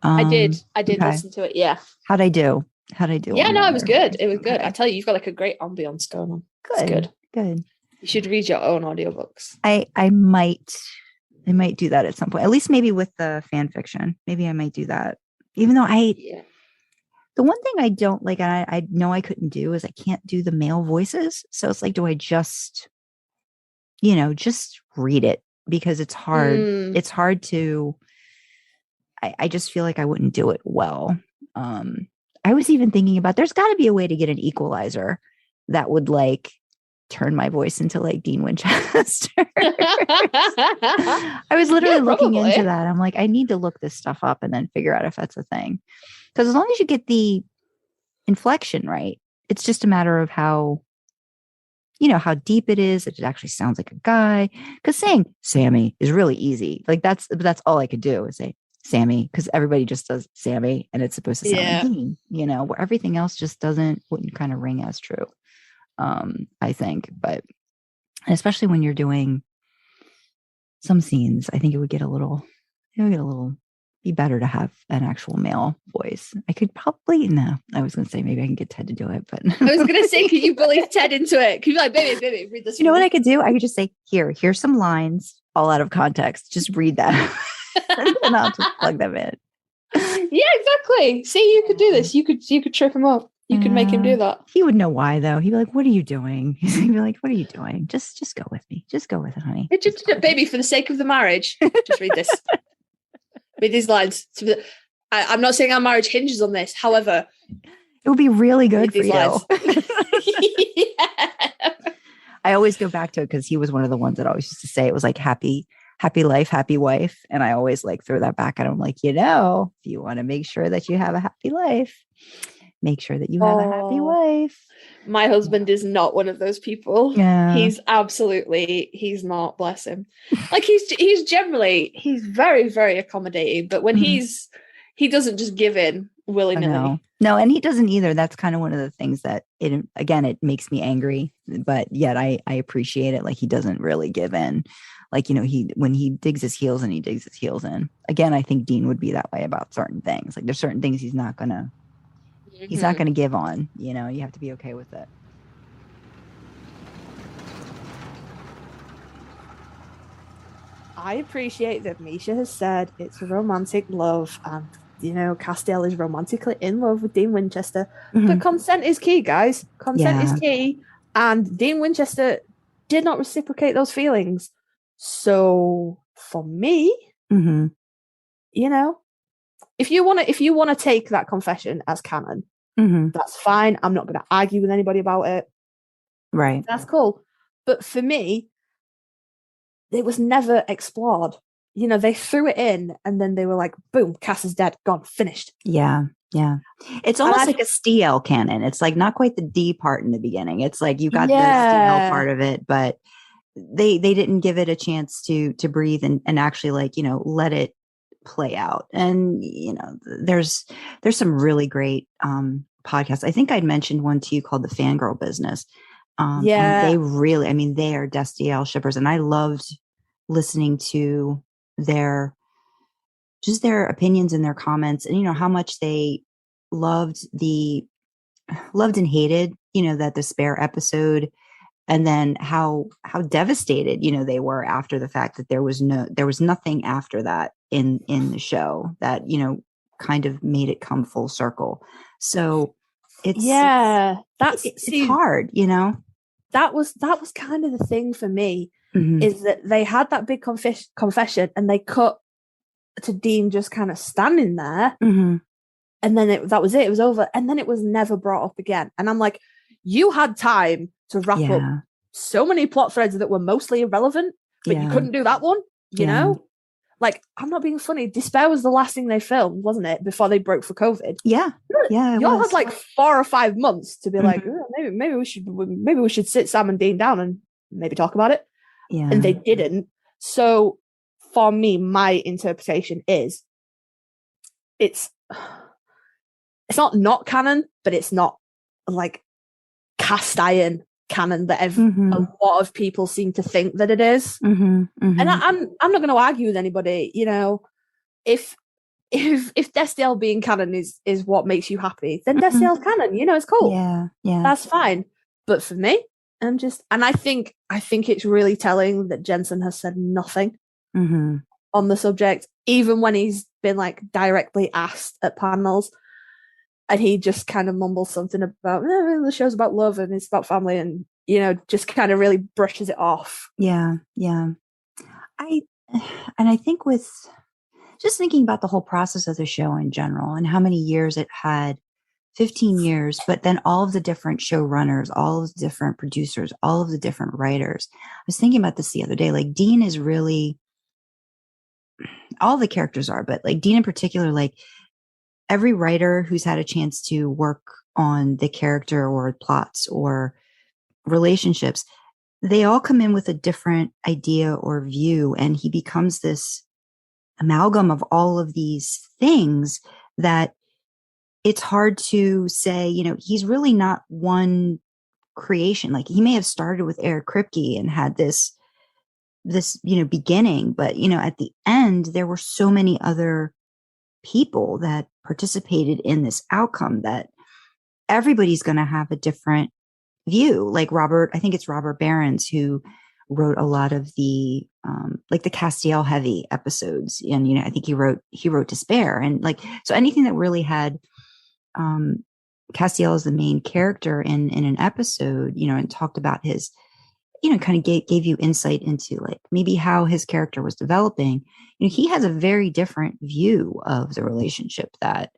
I did listen to it. Yeah. How'd I do? Yeah, no, it was good. It was good. I tell you, you've got like a great ambience going on. Good. You should read your own audiobooks. I might do that at some point. At least maybe with the fan fiction. Maybe I might do that. Even though the one thing I don't like, and I know I couldn't do, is I can't do the male voices. So it's like, do I just read it? Because it's hard. It's hard to, I just feel like I wouldn't do it well. I was even thinking about, there's got to be a way to get an equalizer that would like turn my voice into like Dean Winchester. I was literally looking into that. I'm like, I need to look this stuff up and then figure out if that's a thing. Because as long as you get the inflection right, it's just a matter of how deep it is. It actually sounds like a guy. Because saying Sammy is really easy. Like that's all I could do is say Sammy, because everybody just does Sammy and it's supposed to sound like Dean, where everything else just wouldn't kind of ring as true. I think, but especially when you're doing some scenes, I think it would be better to have an actual male voice. I could probably, I was going to say maybe I can get Ted to do it, but I was going to say, could you bully Ted into it? Could you be like, baby, read this? You know what I could do? I could just say, here's some lines all out of context. Just read that. And I'll just plug them in. Yeah, exactly. See, you could do this. You could trip him up. You could make him do that. He would know why, though. He'd be like, "What are you doing?" He'd be like, "What are you doing? Just go with me. Just go with it, honey." Baby, for the sake of the marriage, just read this. Read these lines. I'm not saying our marriage hinges on this. However, it would be really good for you. I always go back to it because he was one of the ones that always used to say it was like happy life, happy wife. And I always like throw that back at him like, if you want to make sure that you have a happy life, make sure that you have a happy wife. My husband is not one of those people. Yeah. He's not, bless him. Like he's very, very accommodating, but when he doesn't just give in willy-nilly. No, and he doesn't either. That's kind of one of the things that it makes me angry, but yet I appreciate it. Like he doesn't really give in. Like, when he digs his heels in, he digs his heels in. Again, I think Dean would be that way about certain things. Like there's certain things he's not going to give on, you have to be okay with it. I appreciate that Misha has said it's a romantic love and, Destiel is romantically in love with Dean Winchester. But consent is key, guys. Consent is key. And Dean Winchester did not reciprocate those feelings. So for me, Mm-hmm. you know, if you want to take that confession as canon, Mm-hmm. that's fine. I'm not going to argue with anybody about it. Right. That's cool. But for me, it was never explored. You know, they threw it in and then they were like, boom, Cass is dead, gone, finished. Yeah. Yeah. It's almost like a Destiel canon. It's like not quite the D part in the beginning. It's like you got the Destiel part of it, but they didn't give it a chance to breathe and actually, like, you know, let it play out. And, you know, there's some really great podcasts. I think I'd mentioned one to you called The Fangirl Business. And they really, I mean, they are Destiel shippers, and I loved listening to their opinions and their comments, and, you know, how much they loved and hated, you know, that despair episode, and then how devastated, you know, they were after the fact that there was nothing after that in the show that, you know, kind of made it come full circle. So it's hard, you know. That was kind of the thing for me, is that they had that big confession and they cut to Dean just kind of standing there, and then that was it. It was over, and then it was never brought up again. And I'm like, you had time to wrap up so many plot threads that were mostly irrelevant, but you couldn't do that one. You know, like, I'm not being funny. Despair was the last thing they filmed, wasn't it? Before they broke for COVID. Yeah. Y'all had like 4 or 5 months to be like, oh, maybe we should sit Sam and Dean down and maybe talk about it. Yeah. And they didn't. So for me, my interpretation is it's not canon, but it's not like cast iron canon that a lot of people seem to think that it is. And I'm not going to argue with anybody. You know, if Destiel being canon is what makes you happy, then Destiel's canon. You know, it's cool. Yeah, that's fine. But for me, and I think it's really telling that Jensen has said nothing on the subject, even when he's been like directly asked at panels. And he just kind of mumbles something about the show's about love and it's about family, and, you know, just kind of really brushes it off. Yeah. I think with just thinking about the whole process of the show in general and how many years it had, 15 years, but then all of the different showrunners, all of the different producers, all of the different writers. I was thinking about this the other day. Like, Dean is really, all the characters are, but like Dean in particular, like, every writer who's had a chance to work on the character or plots or relationships, they all come in with a different idea or view. And he becomes this amalgam of all of these things that it's hard to say, you know, he's really not one creation. Like, he may have started with Eric Kripke and had this, you know, beginning, but, you know, at the end, there were so many other people that participated in this outcome that everybody's going to have a different view. Like I think it's Robert Behrens who wrote a lot of the like the Castiel heavy episodes, and, you know, I think he wrote Despair, and like, so anything that really had Castiel as the main character in an episode, you know, and talked about his, you know, kind of gave you insight into like maybe how his character was developing. You know, he has a very different view of the relationship that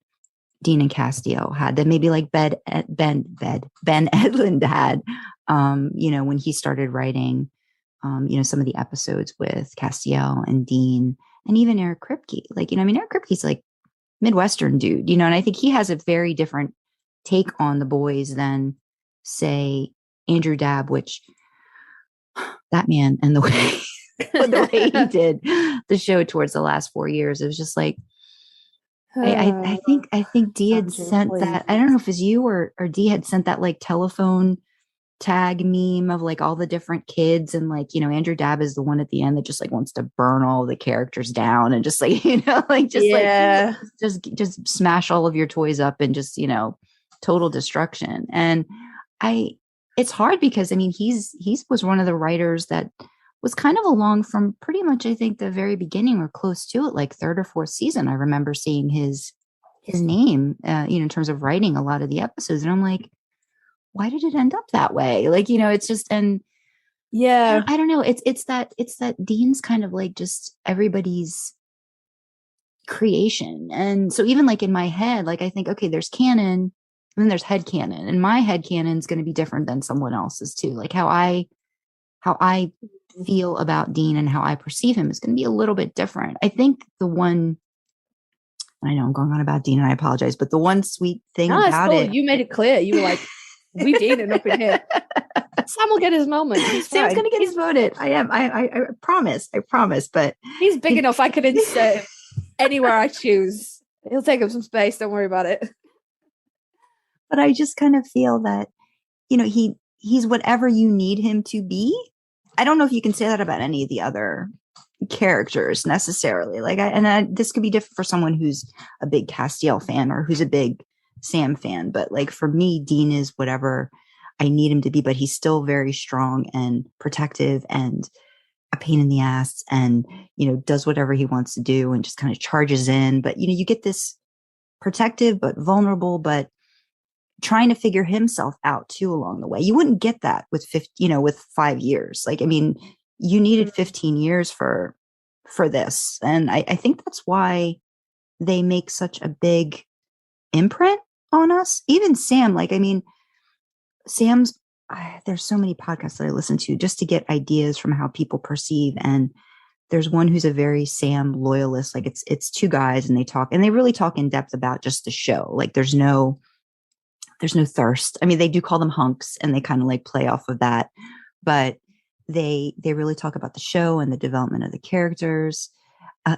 Dean and Castiel had, that maybe like Ben Edlund had, you know, when he started writing, you know, some of the episodes with Castiel and Dean and even Eric Kripke. Like, you know, I mean, Eric Kripke's like Midwestern dude, you know, and I think he has a very different take on the boys than, say, Andrew Dabb, which that man and the way he did the show towards the last 4 years, it was just like, I think Dee had sent that. I don't know if it was you or Dee had sent that like telephone tag meme of like all the different kids, and like, you know, Andrew Dabb is the one at the end that just like wants to burn all the characters down and just like, you know, like just smash all of your toys up and just, you know, total destruction. And it's hard because, I mean, he was one of the writers that was kind of along from pretty much, I think, the very beginning or close to it, like third or fourth season. I remember seeing his name, you know, in terms of writing a lot of the episodes. And I'm like, why did it end up that way? Like, you know, it's just, and Yeah. I don't know. It's that Dean's kind of like just everybody's creation. And so even like in my head, like I think, okay, there's canon, and then there's head canon. And my head canon is going to be different than someone else's too. Like how I feel about Dean and how I perceive him is going to be a little bit different. I think the one, I know I'm going on about Dean and I apologize, but the one sweet thing about it. You made it clear. You were like, we Deaning up in here. Sam will get his moment. Sam's going to get his voted. I am. I promise. I promise. But he's big enough. I could insert anywhere I choose. He'll take up some space. Don't worry about it. But I just kind of feel that, he's whatever you need him to be. I don't know if you can say that about any of the other characters necessarily. Like, this could be different for someone who's a big Destiel fan or who's a big Sam fan. But like for me, Dean is whatever I need him to be, but he's still very strong and protective and a pain in the ass and, does whatever he wants to do and just kind of charges in. But, you get this protective, but vulnerable, but trying to figure himself out too along the way. You wouldn't get that with with 5 years. Like, I mean, you needed 15 years for this. And I think that's why they make such a big imprint on us. Even Sam, like, I mean, there's so many podcasts that I listen to just to get ideas from how people perceive. And there's one who's a very Sam loyalist. Like it's two guys and they really talk in depth about just the show. Like there's no thirst. I mean, they do call them hunks and they kind of like play off of that, but they really talk about the show and the development of the characters.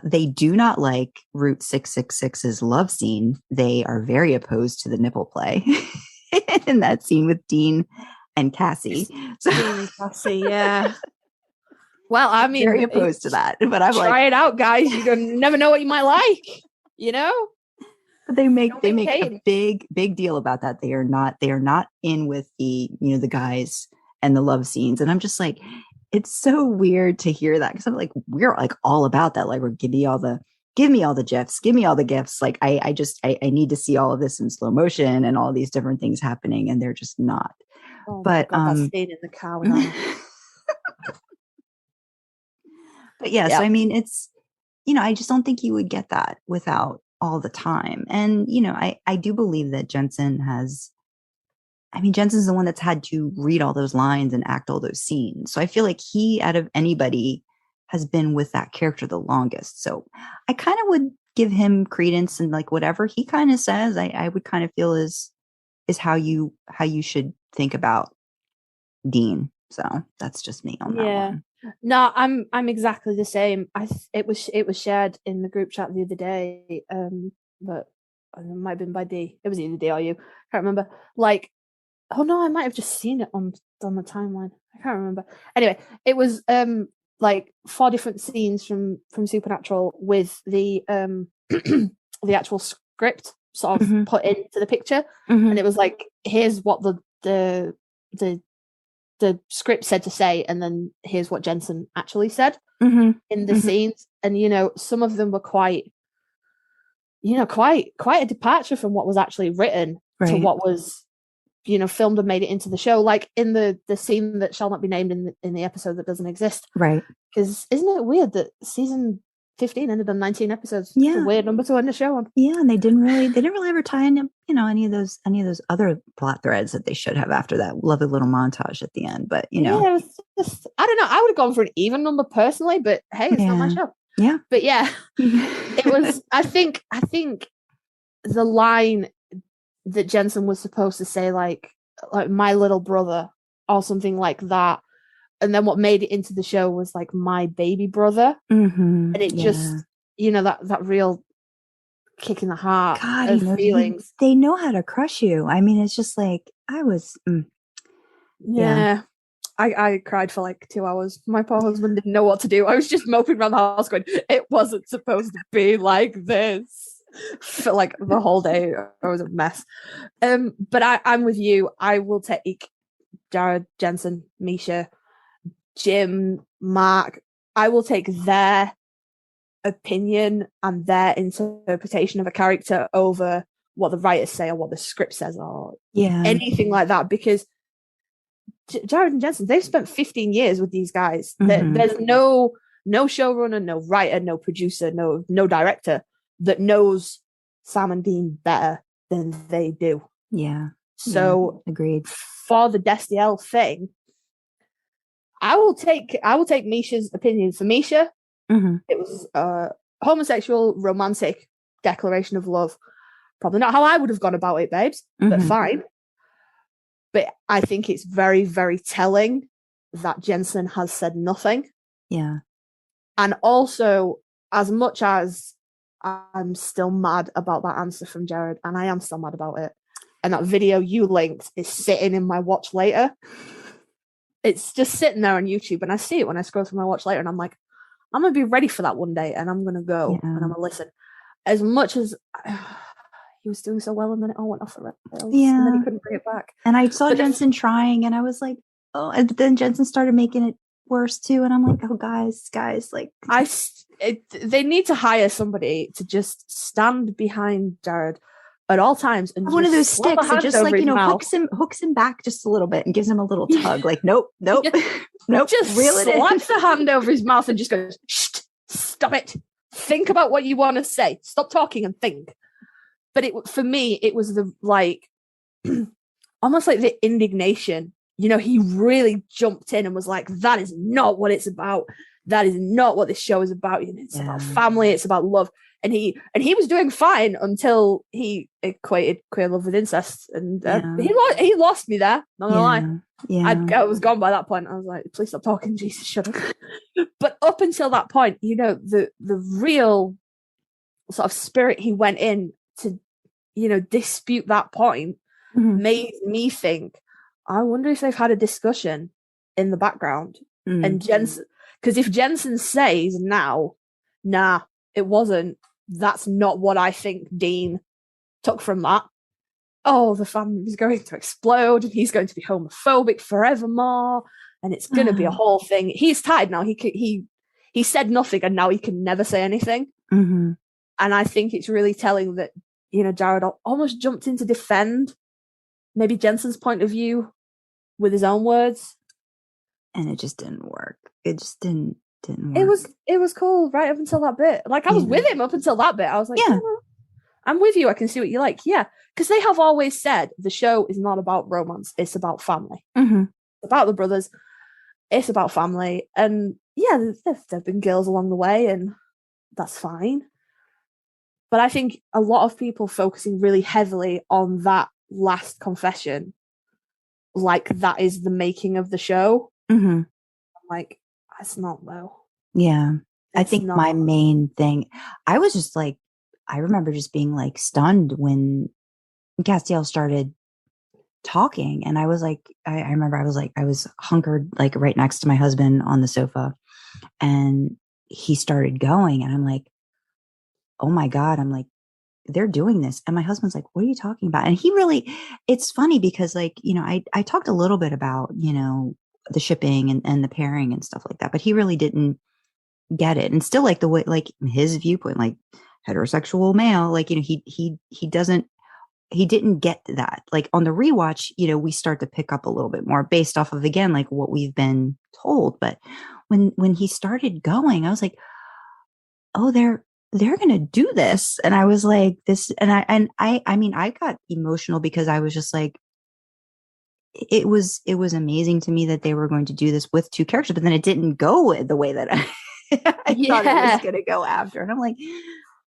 They do not like Route 666's love scene. They are very opposed to the nipple play in that scene with Dean and Cassie. So Dean and Cassie, yeah. Well, I mean, very opposed to that. But I'm try it out, guys. You never know what you might like, But they make a big deal about that. They are not in with the the guys and the love scenes. And I'm just like, it's so weird to hear that because I'm like, we're like all about that. Like, give me all the gifs, give me all the gifts. Like, I need to see all of this in slow motion and all these different things happening, and they're just not. Oh, but God, I stayed in the car with them. But yes, I mean, it's I just don't think you would get that without all the time. And I do believe that Jensen's the one that's had to read all those lines and act all those scenes. So I feel like he, out of anybody, has been with that character the longest. So I kind of would give him credence, and like whatever he kind of says, I would kind of feel is how you should think about Dean. So that's just me on that one. No, I'm exactly the same. It was shared in the group chat the other day, but it might have been by D. It was either D or you. Can't remember. Like, oh no, I might have just seen it on the timeline. I can't remember. Anyway, it was like 4 different scenes from Supernatural with the the actual script sort of put into the picture, and it was like, here's what the script said to say, and then here's what Jensen actually said in the scenes. And some of them were quite a departure from what was actually written to what was filmed and made it into the show. Like in the scene that shall not be named in the episode that doesn't exist, right? Because isn't it weird that season 15 ended on 19 episodes? It's a weird number to end the show on. And they didn't really ever tie in any of those other plot threads that they should have after that lovely little montage at the end. But it was just, I don't know, I would have gone for an even number personally, but hey, it's not my show. But it was I think the line that Jensen was supposed to say, like my little brother or something like that, and then what made it into the show was like my baby brother, and it just that real kick in the heart of feelings. They know how to crush you. I mean, it's just like I was I cried for like 2 hours. My poor husband didn't know what to do. I was just moping around the house going, it wasn't supposed to be like this. For like the whole day, I was a mess. But I'm with you. I will take Jared, Jensen, Misha, Jim, Mark. I will take their opinion and their interpretation of a character over what the writers say or what the script says or anything like that, because Jared and Jensen, they've spent 15 years with these guys. There's no showrunner, no writer, no producer, no director that knows Sam and Dean better than they do. Yeah. So agreed. For the Destiel thing, I will take Misha's opinion. For Misha, it was a homosexual romantic declaration of love. Probably not how I would have gone about it, babes, but fine. But I think it's very, very telling that Jensen has said nothing. Yeah. And also, as much as I'm still mad about that answer from Jared, and I am still mad about it, and that video you linked is sitting in my watch later. It's just sitting there on YouTube, and I see it when I scroll through my watch later, and I'm like, I'm going to be ready for that one day, and I'm going to go, and I'm going to listen. As much as he was doing so well, and then it all went off the rails, and then he couldn't bring it back. And I saw Jensen trying, and I was like, oh, and then Jensen started making it worse too, and I'm like, oh, guys, like, they need to hire somebody to just stand behind Jared at all times and one of those sticks that just like, hooks him back just a little bit and gives him a little tug. Like, nope, nope. Just reel it slaps the hand over his mouth and just goes, shh, stop it. Think about what you want to say. Stop talking and think. But for me, it was the like almost like the indignation. You know, he really jumped in and was like, that is not what it's about. That is not what this show is about. You know, it's about family. It's about love. And he was doing fine until he equated queer love with incest, and he lost me there. Not gonna lie, I was gone by that point. I was like, please stop talking, Jesus, shut up. But up until that point, you know, the real sort of spirit he went in to, you know, dispute that point made me think, I wonder if they've had a discussion in the background. And Jensen, because if Jensen says now, nah, it wasn't. That's not what I think Dean took from that. Oh, the family is going to explode and he's going to be homophobic forevermore. And it's going to be a whole thing. He's tired now. He said nothing and now he can never say anything. And I think it's really telling that, you know, Jared almost jumped in to defend maybe Jensen's point of view with his own words. And it just didn't work. It just didn't work. It was cool right up until that bit. Like, I was with him up until that bit. I was like, I'm with you. I can see what you like. Yeah. Because they have always said the show is not about romance. It's about family. It's about the brothers. It's about family. And yeah, there've been girls along the way, and that's fine. But I think a lot of people focusing really heavily on that last confession, like that is the making of the show. I'm like, it's not though. Yeah. I think my main thing, I was just like, I remember just being like stunned when Destiel started talking. And I was like, I remember I was hunkered like right next to my husband on the sofa, and he started going, and I'm like, oh my God, I'm like, they're doing this. And my husband's like, what are you talking about? And he really, it's funny because like, you know, I talked a little bit about, you know, the shipping and the pairing and stuff like that, but he really didn't get it. And still like the way, like his viewpoint, like heterosexual male, like, you know, he didn't get that. Like on the rewatch, you know, we start to pick up a little bit more based off of, again, like what we've been told. But when he started going, I was like, oh, they're going to do this. And I was like this, and I mean, I got emotional because I was just like, it was amazing to me that they were going to do this with two characters, but then it didn't go the way that I thought it was going to go after. And I'm like,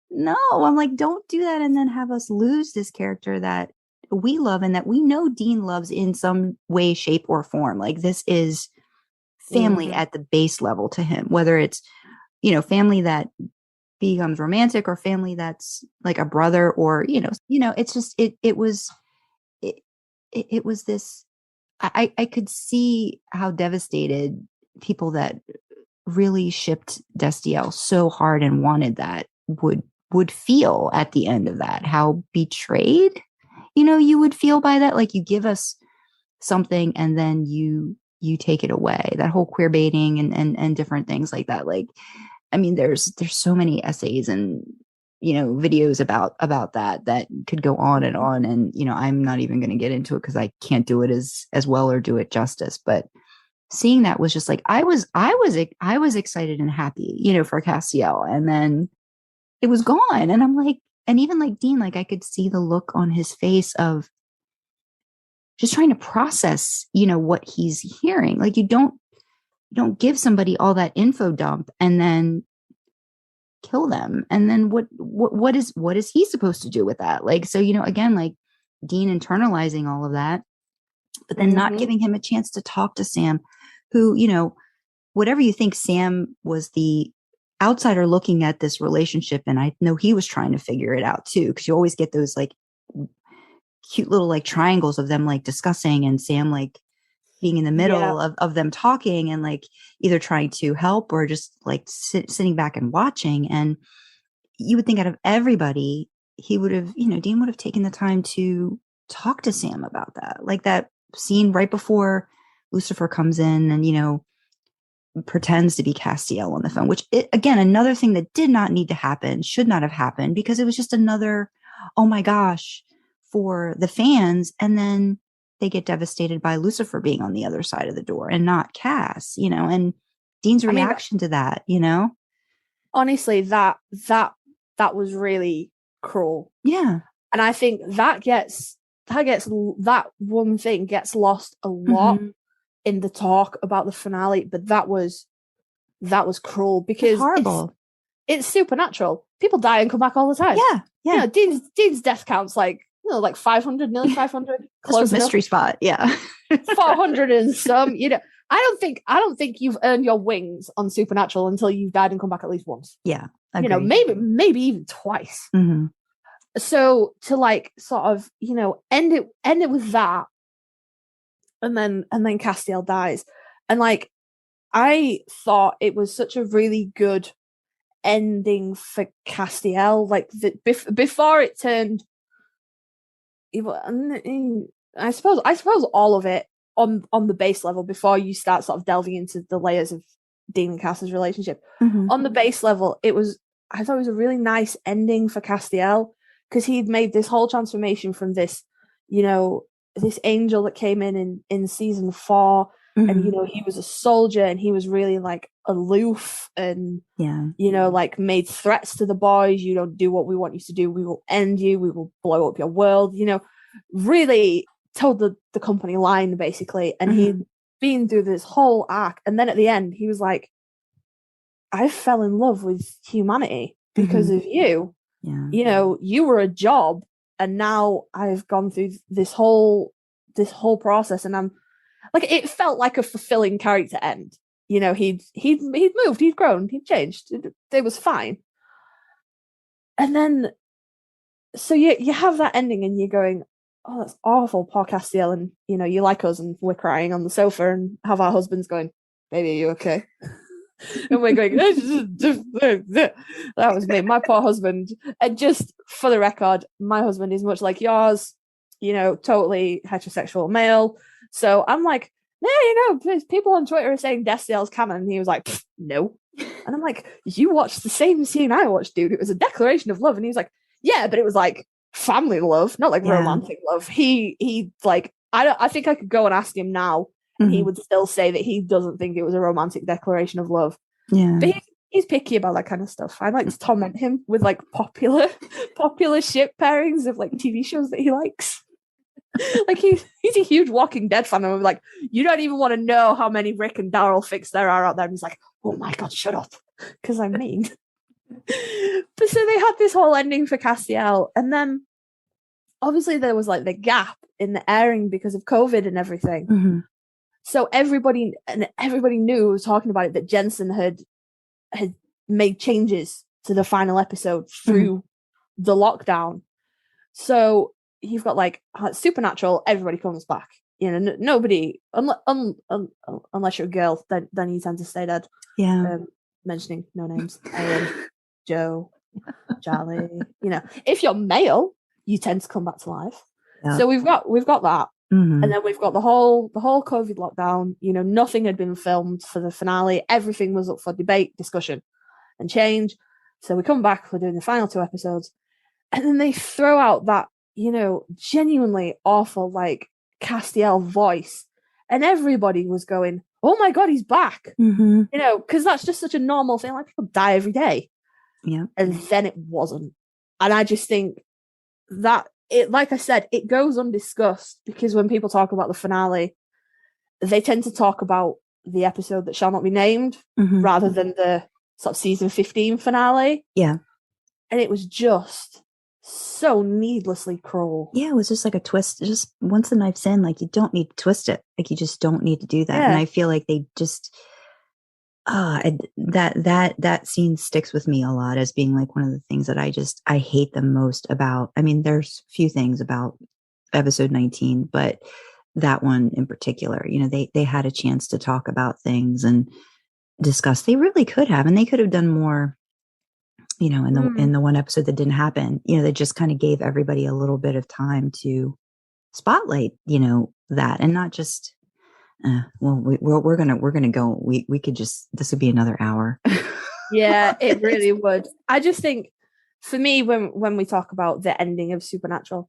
no, I'm like, don't do that. And then have us lose this character that we love and that we know Dean loves in some way, shape, or form. Like, this is family at the base level to him, whether it's, you know, family that becomes romantic or family that's like a brother, or, you know, it's just, it was this, I could see how devastated people that really shipped Destiel so hard and wanted that would feel at the end of that, how betrayed, you know, you would feel by that. Like, you give us something and then you take it away. That whole queer baiting and different things like that. Like, I mean, there's so many essays and videos about that could go on and on. And, I'm not even going to get into it because I can't do it as well or do it justice. But seeing that was just like, I was excited and happy, for Castiel. And then it was gone. And I'm like, and even like Dean, like I could see the look on his face of just trying to process, what he's hearing. Like you don't give somebody all that info dump and then kill them. And then what is he supposed to do with that? Like, so, again, like Dean internalizing all of that, but then not giving him a chance to talk to Sam, who, whatever you think, Sam was the outsider looking at this relationship. And I know he was trying to figure it out too, because you always get those like cute little like triangles of them like discussing and Sam like being in the middle of them talking and like either trying to help or just like sitting back and watching. And you would think out of everybody, he would have, Dean would have taken the time to talk to Sam about that. Like that scene right before Lucifer comes in and, pretends to be Castiel on the phone, which again, another thing that did not need to happen, should not have happened, because it was just another, oh my gosh, for the fans. And then they get devastated by Lucifer being on the other side of the door and not Cass, and Dean's reaction to that, honestly, that was really cruel. Yeah. And I think that one thing gets lost a lot in the talk about the finale, but that was cruel because horrible. It's supernatural. People die and come back all the time. Yeah. Dean's death count's like 500, nearly 500. Close mystery spot. Yeah. 400 and some. I don't think you've earned your wings on Supernatural until you've died and come back at least once. Yeah. Maybe even twice. Mm-hmm. So to like sort of end it with that, and then Castiel dies, and like I thought it was such a really good ending for Castiel, like before it turned evil. I suppose all of it on the base level before you start sort of delving into the layers of Dean and Cass's relationship. On the base level, I thought it was a really nice ending for Castiel because he'd made this whole transformation from this, this angel that came in season 4. And he was a soldier and he was really like aloof and like made threats to the boys. You don't do what we want you to do, we will end you, we will blow up your world, really told the company line basically. And he'd been through this whole arc, and then at the end he was like, I fell in love with humanity because of you. You were a job, and now I've gone through this whole process, and I'm like, it felt like a fulfilling character end. He'd moved, he'd grown, he'd changed. It was fine. And then, so you have that ending, and you're going, oh, that's awful, poor Castiel. And you like us, and we're crying on the sofa, and have our husbands going, baby, are you okay? And we're going, that was me, my poor husband. And just for the record, my husband is much like yours, totally heterosexual male. So I'm like, yeah, people on Twitter are saying Destiel's canon. And he was like, no. And I'm like, you watched the same scene I watched, dude. It was a declaration of love. And he was like, yeah, but it was like family love, not like romantic love. He like, I think I could go and ask him now. He would still say that he doesn't think it was a romantic declaration of love. Yeah. But he's picky about that kind of stuff. I like to torment him with like popular ship pairings of like TV shows that he likes. Like he's a huge Walking Dead fan, and I'm like, you don't even want to know how many Rick and Daryl fics there are out there. And he's like, oh my god, shut up, because I'm mean. But so they had this whole ending for Castiel, and then obviously there was like the gap in the airing because of COVID and everything. So everybody knew, was talking about it, that Jensen had made changes to the final episode through the lockdown. So you've got like Supernatural, everybody comes back. Nobody, unless you're a girl, then you tend to stay dead. Yeah. Mentioning no names. Aaron, Joe, Charlie. If you're male, you tend to come back to life. Yeah. So we've got that. And then we've got the whole COVID lockdown. Nothing had been filmed for the finale. Everything was up for debate, discussion, and change. So we come back, we're doing the final 2 episodes, and then they throw out that, genuinely awful, like, Castiel voice. And everybody was going, oh my God, he's back. Mm-hmm. Because that's just such a normal thing. Like, people die every day. Yeah. And then it wasn't. And I just think that like I said, it goes undiscussed, because when people talk about the finale, they tend to talk about the episode that shall not be named rather than the sort of season 15 finale. Yeah. And it was just so needlessly cruel. Yeah, it was just like a twist. Just once the knife's in, like, you don't need to twist it. Like, you just don't need to do that. Yeah. And I feel like they just that scene sticks with me a lot as being like one of the things that I hate the most about. I mean, there's a few things about episode 19, but that one in particular, they had a chance to talk about things and discuss. They really could have, and they could have done more, in the one episode that didn't happen. They just kind of gave everybody a little bit of time to spotlight, that, and not just we're gonna go. We could just, this would be another hour. Yeah, it really would. I just think, for me, when we talk about the ending of Supernatural,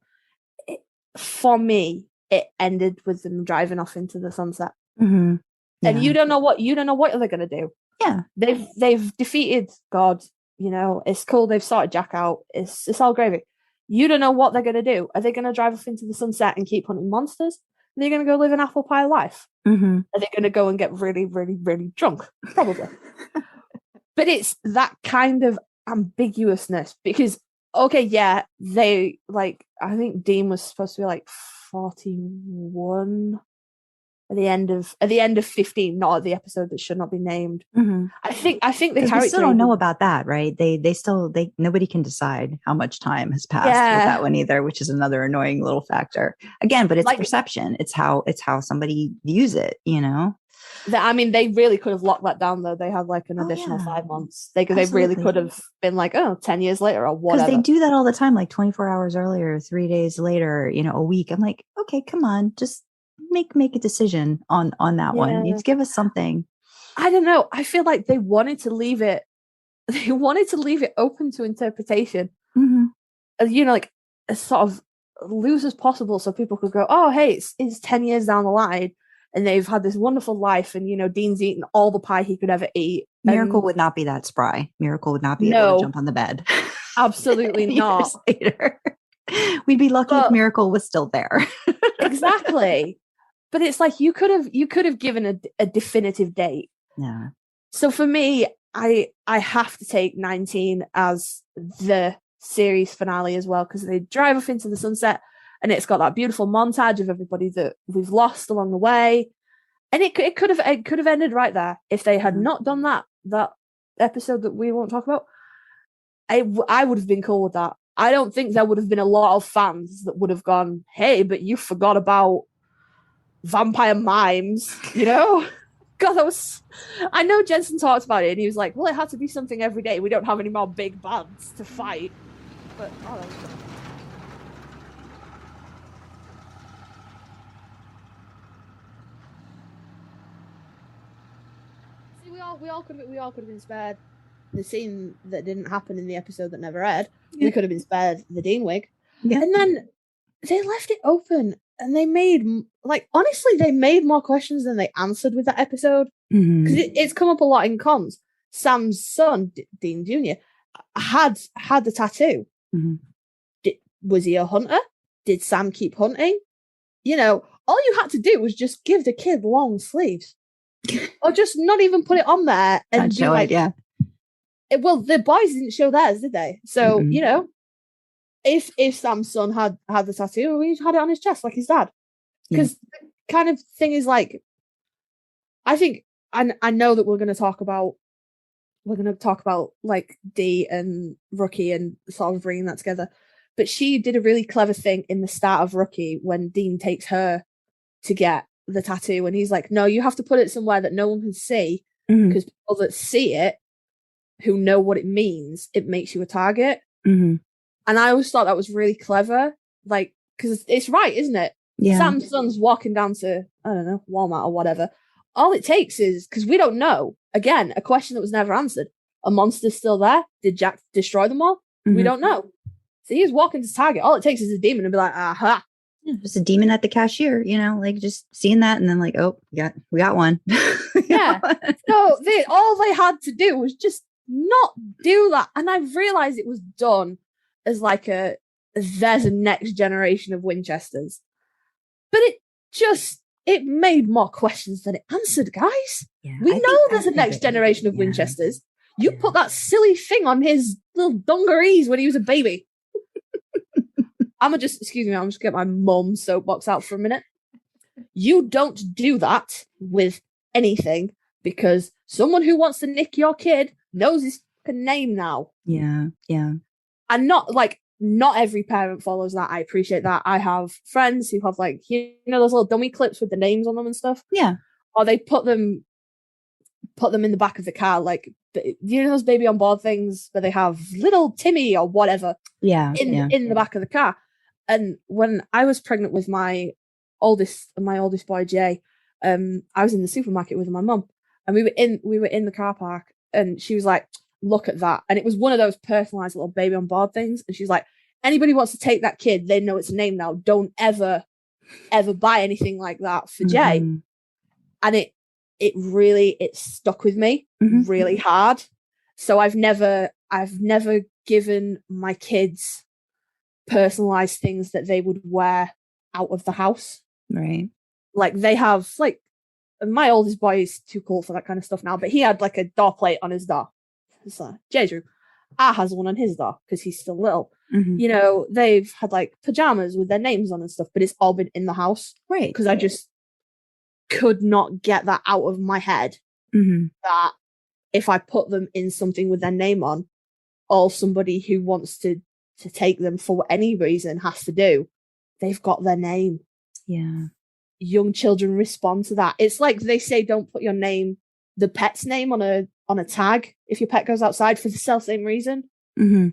for me, it ended with them driving off into the sunset. Mm-hmm. Yeah. And you don't know what they're gonna do. Yeah, they've defeated God. It's cool. They've sorted Jack out. It's all gravy. You don't know what they're gonna do. Are they gonna drive off into the sunset and keep hunting monsters? Are they going to go live an apple pie life? Mm-hmm. Are they going to go and get really, really, really drunk? Probably. But it's that kind of ambiguousness, because, okay, yeah, they, like, I think Dean was supposed to be like 41 at the end of 15, not at the episode that should not be named. Mm-hmm. I think the character, we still don't know about that, right? They nobody can decide how much time has passed with that one either, which is another annoying little factor. Again, but it's like, perception. It's how somebody views it, I mean, they really could have locked that down, though. They had like an additional 5 months. They really could have been like, 10 years later or whatever. Because they do that all the time, like 24 hours earlier, 3 days later, a week. I'm like, okay, come on, just make a decision on that one. You give us something. I don't know. I feel like they wanted to leave it open to interpretation. Mm-hmm. Like as sort of loose as possible, so people could go, oh, hey, it's 10 years down the line and they've had this wonderful life, and Dean's eaten all the pie he could ever eat. Miracle would not be that spry. Miracle would not be able to jump on the bed. Absolutely not. Later. We'd be lucky if Miracle was still there. Exactly. But it's like you could have given a definitive date. Yeah. So for me, I have to take 19 as the series finale as well, because they drive off into the sunset and it's got that beautiful montage of everybody that we've lost along the way. And it could have ended right there if they had not done that episode that we won't talk about. I would have been cool with that. I don't think there would have been a lot of fans that would have gone, hey, but you forgot about vampire mimes, God, I know Jensen talked about it and he was like, well, it had to be something every day. We don't have any more big bands to fight. But that was good. See, we all could have been spared the scene that didn't happen in the episode that never aired. Yeah. We could have been spared the Dean wig. Yeah. And then they left it open. And they made, honestly, they made more questions than they answered with that episode. Because it's come up a lot in cons. Sam's son, Dean Jr., had the tattoo. Mm-hmm. Was he a hunter? Did Sam keep hunting? All you had to do was just give the kid long sleeves. Or just not even put it on there. And I'd show it, yeah. Well, the boys didn't show theirs, did they? So, if Sam's son had the tattoo, he had it on his chest like his dad. Because the kind of thing is like, I think, I know that we're going to talk about like Dee and Rookie and sort of bringing that together. But she did a really clever thing in the start of Rookie when Dean takes her to get the tattoo. And he's like, no, you have to put it somewhere that no one can see. Because people that see it, who know what it means, it makes you a target. Mm-hmm. And I always thought that was really clever, like, because it's right, isn't it? Yeah. Sam's son's walking down to, I don't know, Walmart or whatever. All it takes is, because we don't know, again, a question that was never answered. a monster's still there? Did Jack destroy them all? Mm-hmm. We don't know. So he's walking to target. All it takes is a demon to be like, aha. Yeah, just a demon at the cashier, like just seeing that and then like, oh, we got one. Yeah. So all they had to do was just not do that. And I realized it was done as like there's a next generation of Winchesters. But it made more questions than it answered, guys. Yeah, we know there's a next generation of Winchesters. You put that silly thing on his little dungarees when he was a baby. I'm just get my mum's soapbox out for a minute. You don't do that with anything because someone who wants to nick your kid knows his name now. Yeah, yeah. And not every parent follows that. I appreciate that. I have friends who have those little dummy clips with the names on them and stuff. Yeah. Or they put them in the back of the car, like those baby on board things where they have little Timmy or whatever. Yeah. In the back of the car. And when I was pregnant with my oldest boy Jay, I was in the supermarket with my mum, and we were in the car park, and she was like, "Look at that!" And it was one of those personalized little baby on board things, and she's like, "Anybody wants to take that kid, they know its a name now. Don't ever buy anything like that for Jay." Mm-hmm. And it really stuck with me really hard. So I've never given my kids personalized things that they would wear out of the house. Right. Like they have my oldest boy is too cool for that kind of stuff now, but he had like a door plate on his door. So Jay's room. Has one on his door because he's still little. Mm-hmm. They've had like pajamas with their names on and stuff, but it's all been in the house. Right. Because I just could not get that out of my head that if I put them in something with their name on, all somebody who wants to take them for any reason has to do, they've got their name. Yeah. Young children respond to that. It's like they say don't put the pet's name on a tag if your pet goes outside for the self-same reason. Mm-hmm.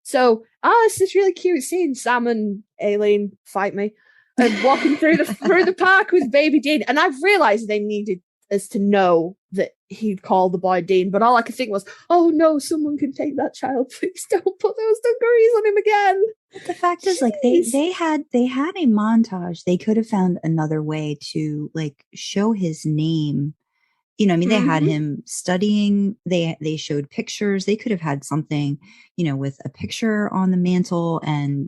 So it's this really cute scene, Sam and Aileen fight me and walking through the park with baby Dean, and I've realized they needed us to know that he'd called the boy Dean, but all I could think was, oh no, someone can take that child, please don't put those dungarees on him again. But the fact is, like, they had a montage. They could have found another way to like show his name. They had him studying. They showed pictures. They could have had something, with a picture on the mantle and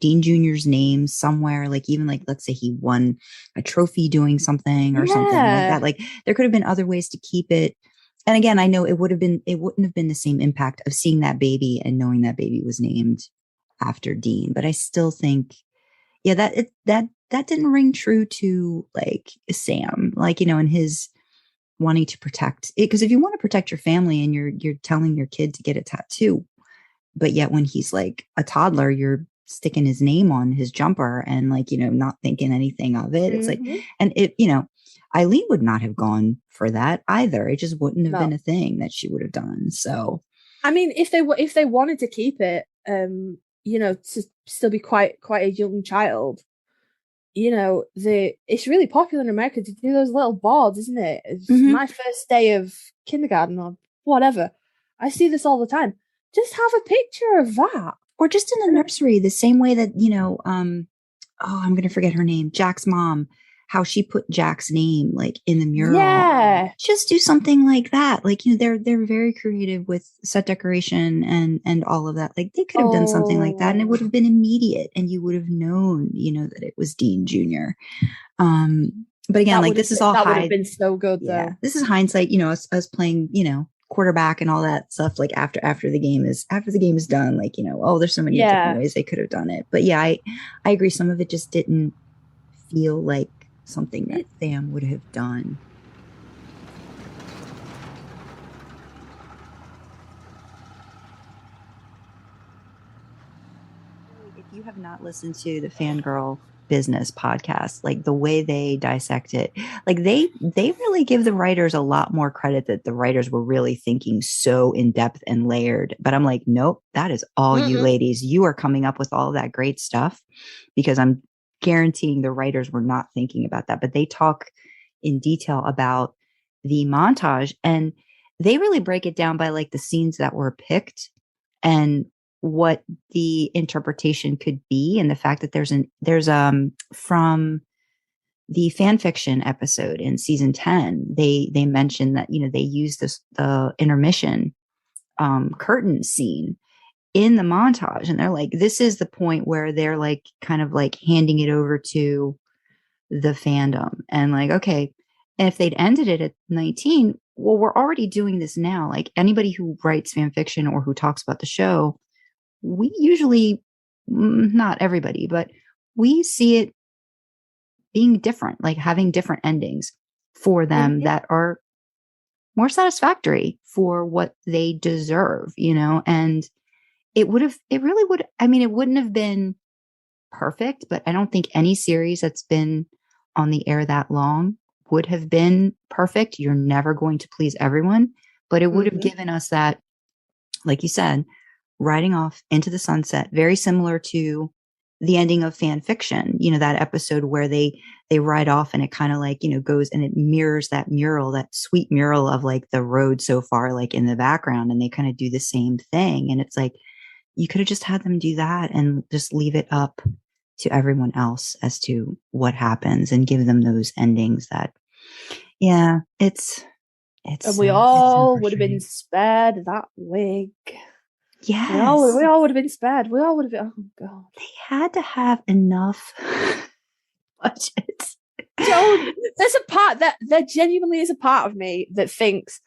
Dean Jr.'s name somewhere, like even like, let's say he won a trophy doing something or something like that. Like there could have been other ways to keep it. And again, I know it wouldn't have been the same impact of seeing that baby and knowing that baby was named after Dean. But I still think, that didn't ring true to like Sam, like, and his wanting to protect it. Because if you want to protect your family and you're telling your kid to get a tattoo, but yet when he's like a toddler, you're sticking his name on his jumper and like, not thinking anything of it. It's like, and it, Eileen would not have gone for that either. It just wouldn't have been a thing that she would have done. So, I mean, if they wanted to keep it, to still be quite a young child, it's really popular in America to do those little boards, isn't it? It's my first day of kindergarten or whatever. I see this all the time. Just have a picture of that. Or just in the nursery, the same way that, I'm going to forget her name, Jack's mom, how she put Jack's name like in the mural. Yeah. Just do something like that. Like, they're very creative with set decoration and all of that. Like they could have done something like that and it would have been immediate and you would have known, that it was Dean Jr. But again, like this is all that would have been so good though. This is hindsight, us playing, quarterback and all that stuff, like after the game is done, like, there's so many different ways they could have done it. But I agree, some of it just didn't feel like something that Sam would have done. If you have not listened to the Fangirl Business podcast, like the way they dissect it, like they really give the writers a lot more credit that the writers were really thinking so in depth and layered. But I'm like, nope, that is all you ladies. You are coming up with all that great stuff, because I'm guaranteeing the writers were not thinking about that. But they talk in detail about the montage, and they really break it down by like the scenes that were picked and what the interpretation could be, and the fact that there's from the fan fiction episode in season 10, they mentioned that, they use the intermission curtain scene in the montage, and they're like, this is the point where they're like kind of like handing it over to the fandom, and like, okay, and if they'd ended it at 19, well, we're already doing this now. Like anybody who writes fan fiction or who talks about the show, we usually, not everybody, but we see it being different, like having different endings for them that are more satisfactory for what they deserve, and it really would, I mean, it wouldn't have been perfect, but I don't think any series that's been on the air that long would have been perfect. You're never going to please everyone, but it would have given us that, like you said, riding off into the sunset, very similar to the ending of fan fiction, that episode where they ride off and it kind of like, goes and it mirrors that mural, that sweet mural of like the road so far, like in the background, and they kind of do the same thing. And it's like, you could have just had them do that and just leave it up to everyone else as to what happens and give them those endings that, yeah, it's, and we all would have been spared that wig. Yes. We all would have been spared. We all would have been, oh God. They had to have enough budget. Joan, there's a part that there genuinely is a part of me that thinks,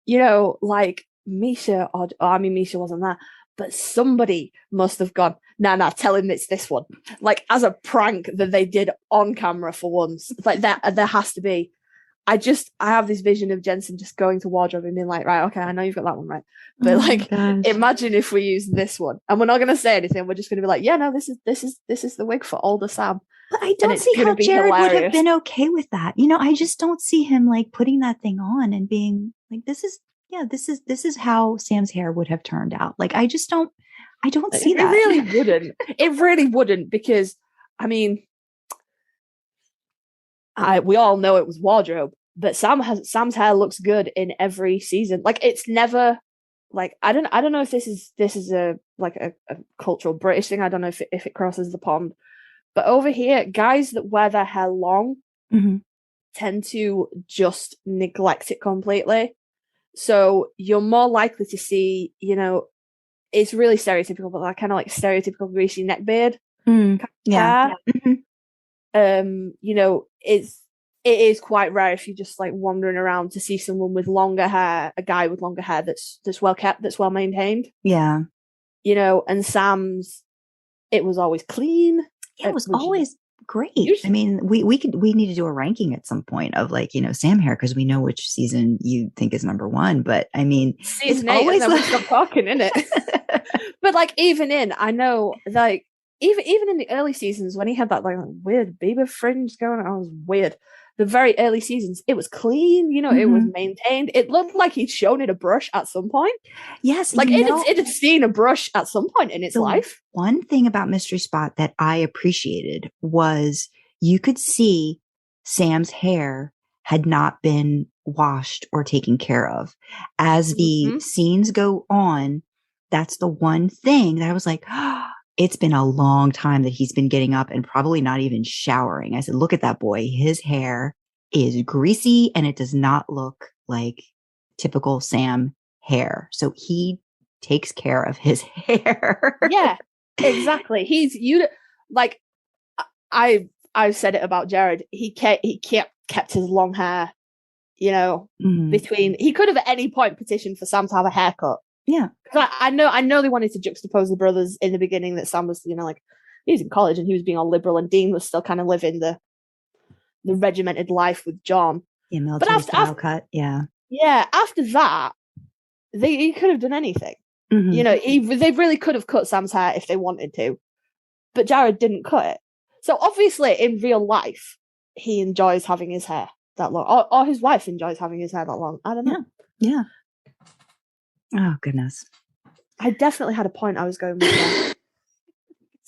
like Misha, Misha wasn't there, but somebody must have gone, nah, tell him it's this one. Like as a prank that they did on camera for once. Like that, there has to be. I have this vision of Jensen just going to wardrobe and being like, right, okay, I know you've got that one right, but imagine if we use this one, and we're not going to say anything. We're just going to be like, yeah, no, this is the wig for older Sam. But I don't see how Jared would have been okay with that. I just don't see him like putting that thing on and being like, this is how Sam's hair would have turned out. Like, I don't see that. It really wouldn't, because I mean, we all know it was wardrobe, but Sam's hair looks good in every season. Like it's never like, I don't know if this is a cultural British thing. I don't know if it crosses the pond, but over here, guys that wear their hair long tend to just neglect it completely. So you're more likely to see, it's really stereotypical, but that kind of like stereotypical greasy neck beard. Yeah. It is quite rare if you're just like wandering around to see someone with longer hair, a guy with longer hair that's well kept, that's well maintained. Yeah. And Sam's, it was always clean. Yeah, it was always great. I mean, we need to do a ranking at some point of like, Sam hair, because we know which season you think is number one. But I mean, season 8, always we stop talking, innit? But like even in the early seasons when he had that like weird Bieber fringe going on, it was weird. The very early seasons, it was clean, it was maintained. It looked like he'd shown it a brush at some point. Yes. Like it had seen a brush at some point in its life. One thing about Mystery Spot that I appreciated was you could see Sam's hair had not been washed or taken care of. As the scenes go on, that's the one thing that I was like, it's been a long time that he's been getting up and probably not even showering. I said, look at that boy. His hair is greasy and it does not look like typical Sam hair. So he takes care of his hair. Yeah, exactly. I've said it about Jared. He kept his long hair, between, he could have at any point petitioned for Sam to have a haircut. Yeah, because I know they wanted to juxtapose the brothers in the beginning, that Sam was, like he was in college and he was being all liberal, and Dean was still kind of living the regimented life with John. Yeah, military style cut. Yeah. After that, he could have done anything. They really could have cut Sam's hair if they wanted to, but Jared didn't cut it. So obviously, in real life, he enjoys having his hair that long, or his wife enjoys having his hair that long. I don't know. Yeah. Oh, goodness. I definitely had a point I was going with there.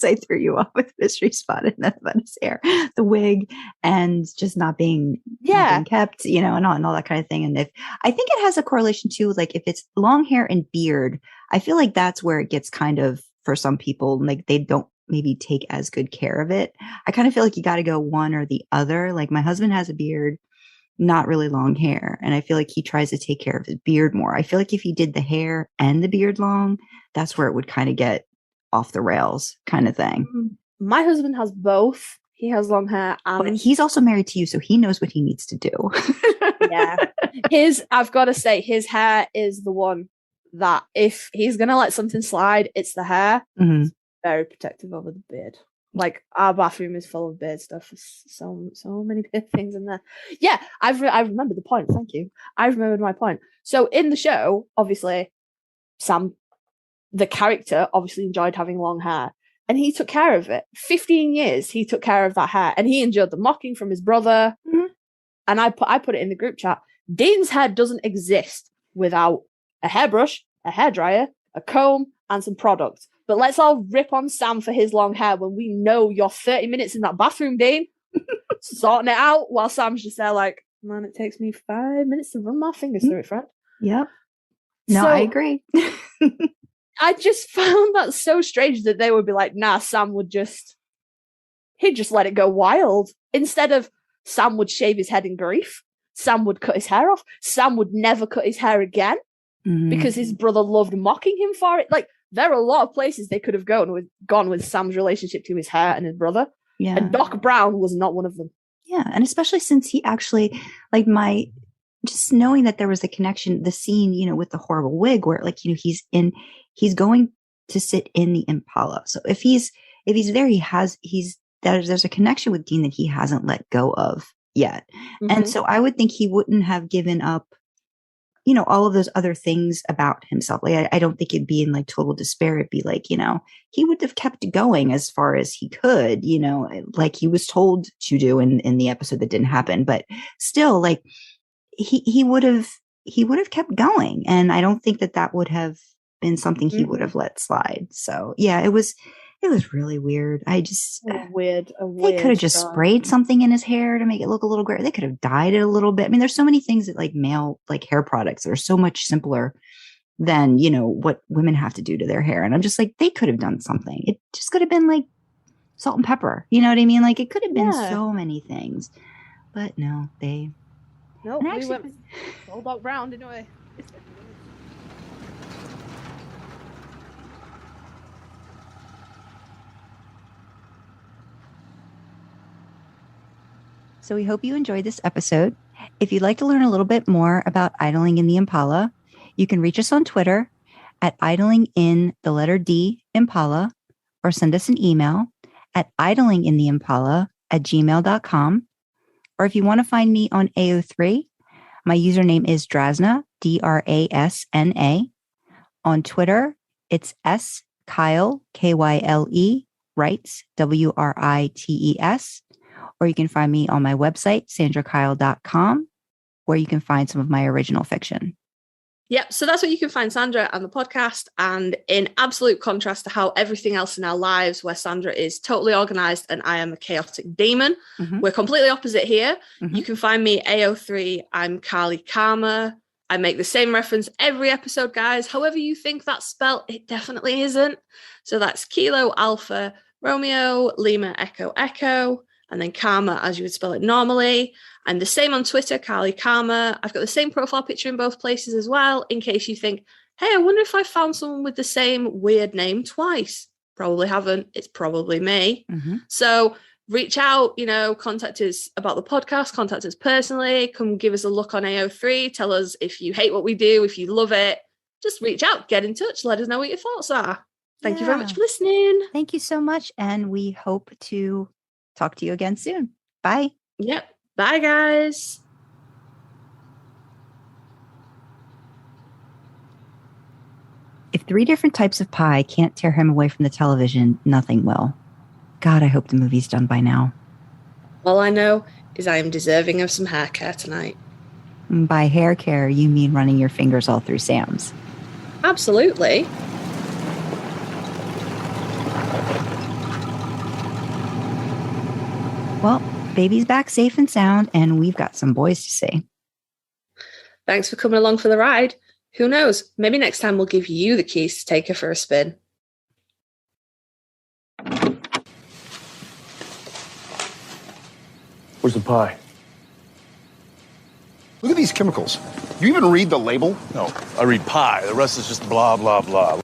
I threw you off with Mystery Spot and that's about his hair, the wig, and just not being kept, and all that kind of thing. And I think it has a correlation too, like if it's long hair and beard, I feel like that's where it gets kind of, for some people, like they don't maybe take as good care of it. I kind of feel like you got to go one or the other. Like my husband has a beard, not really long hair. And I feel like he tries to take care of his beard more. I feel like if he did the hair and the beard long, that's where it would kind of get off the rails kind of thing. My husband has both. He has long hair and but he's also married to you, so he knows what he needs to do. Yeah. I've got to say, his hair is the one that if he's going to let something slide, it's the hair. Mm-hmm. Very protective over the beard. Like our bathroom is full of beard stuff. So many beard things in there. Yeah, I remember the point. Thank you. I remembered my point. So in the show, obviously, Sam, the character, obviously enjoyed having long hair, and he took care of it. 15 years he took care of that hair, and he endured the mocking from his brother. Mm-hmm. And I put it in the group chat. Dean's hair doesn't exist without a hairbrush, a hairdryer, a comb, and some product. But let's all rip on Sam for his long hair when we know you're 30 minutes in that bathroom, Dean, sorting it out, while Sam's just there like, man, it takes me 5 minutes to run my fingers through it, friend. Yep. No, so, I agree. I just found that so strange that they would be like, nah, Sam would he'd just let it go wild. Instead of Sam would shave his head in grief, Sam would cut his hair off, Sam would never cut his hair again because his brother loved mocking him for it. Like, there are a lot of places they could have gone with Sam's relationship to his hair and his brother. Yeah. And Doc Brown was not one of them. Yeah. And especially since he actually, like, just knowing that there was a connection, the scene, with the horrible wig where, like, he's going to sit in the Impala. So if he's there, there's a connection with Dean that he hasn't let go of yet. Mm-hmm. And so I would think he wouldn't have given up, all of those other things about himself. Like, I don't think it'd be in like total despair. It'd be like, he would have kept going as far as he could, like he was told to do in the episode that didn't happen, but still, like he would have kept going. And I don't think that would have been something he would have let slide. So yeah, it was really weird. I just weird. They could have just sprayed something in his hair to make it look a little gray. They could have dyed it a little bit. I mean, there's so many things that like male like hair products that are so much simpler than what women have to do to their hair. And I'm just like, they could have done something. It just could have been like salt and pepper. You know what I mean? Like it could have been so many things, but no, we went all Doc Brown, didn't we? So we hope you enjoyed this episode. If you'd like to learn a little bit more about idling in the Impala, you can reach us on Twitter at idlingin_Impala, or send us an email at idlinginttheimpala@gmail.com. Or if you want to find me on AO3, my username is Drasna, Drasna. On Twitter, it's Kyle, Kyle, Writes, Writes. Or you can find me on my website, sandrakyle.com, where you can find some of my original fiction. Yep, so that's what you can find Sandra and the podcast. And in absolute contrast to how everything else in our lives, where Sandra is totally organized and I am a chaotic demon, we're completely opposite here. You can find me AO3. I'm Karlee Karma. I make the same reference every episode, guys. However you think that's spelled, it definitely isn't. So that's Kilo Alpha Romeo Lima Echo Echo. And then Karma, as you would spell it normally. I'm the same on Twitter, Karlee Karma. I've got the same profile picture in both places as well, in case you think, hey, I wonder if I found someone with the same weird name twice. Probably haven't. It's probably me. So reach out, contact us about the podcast, contact us personally, come give us a look on AO3, tell us if you hate what we do, if you love it. Just reach out, get in touch, let us know what your thoughts are. Thank you very much for listening. Thank you so much. And we hope to talk to you again soon. Bye. Yep. Bye, guys. If 3 different types of pie can't tear him away from the television, nothing will. God, I hope the movie's done by now. All I know is I am deserving of some hair care tonight. By hair care, you mean running your fingers all through Sam's? Absolutely. Well, baby's back safe and sound, and we've got some boys to see. Thanks for coming along for the ride. Who knows? Maybe next time we'll give you the keys to take her for a spin. Where's the pie? Look at these chemicals. You even read the label? No, I read pie. The rest is just blah, blah, blah.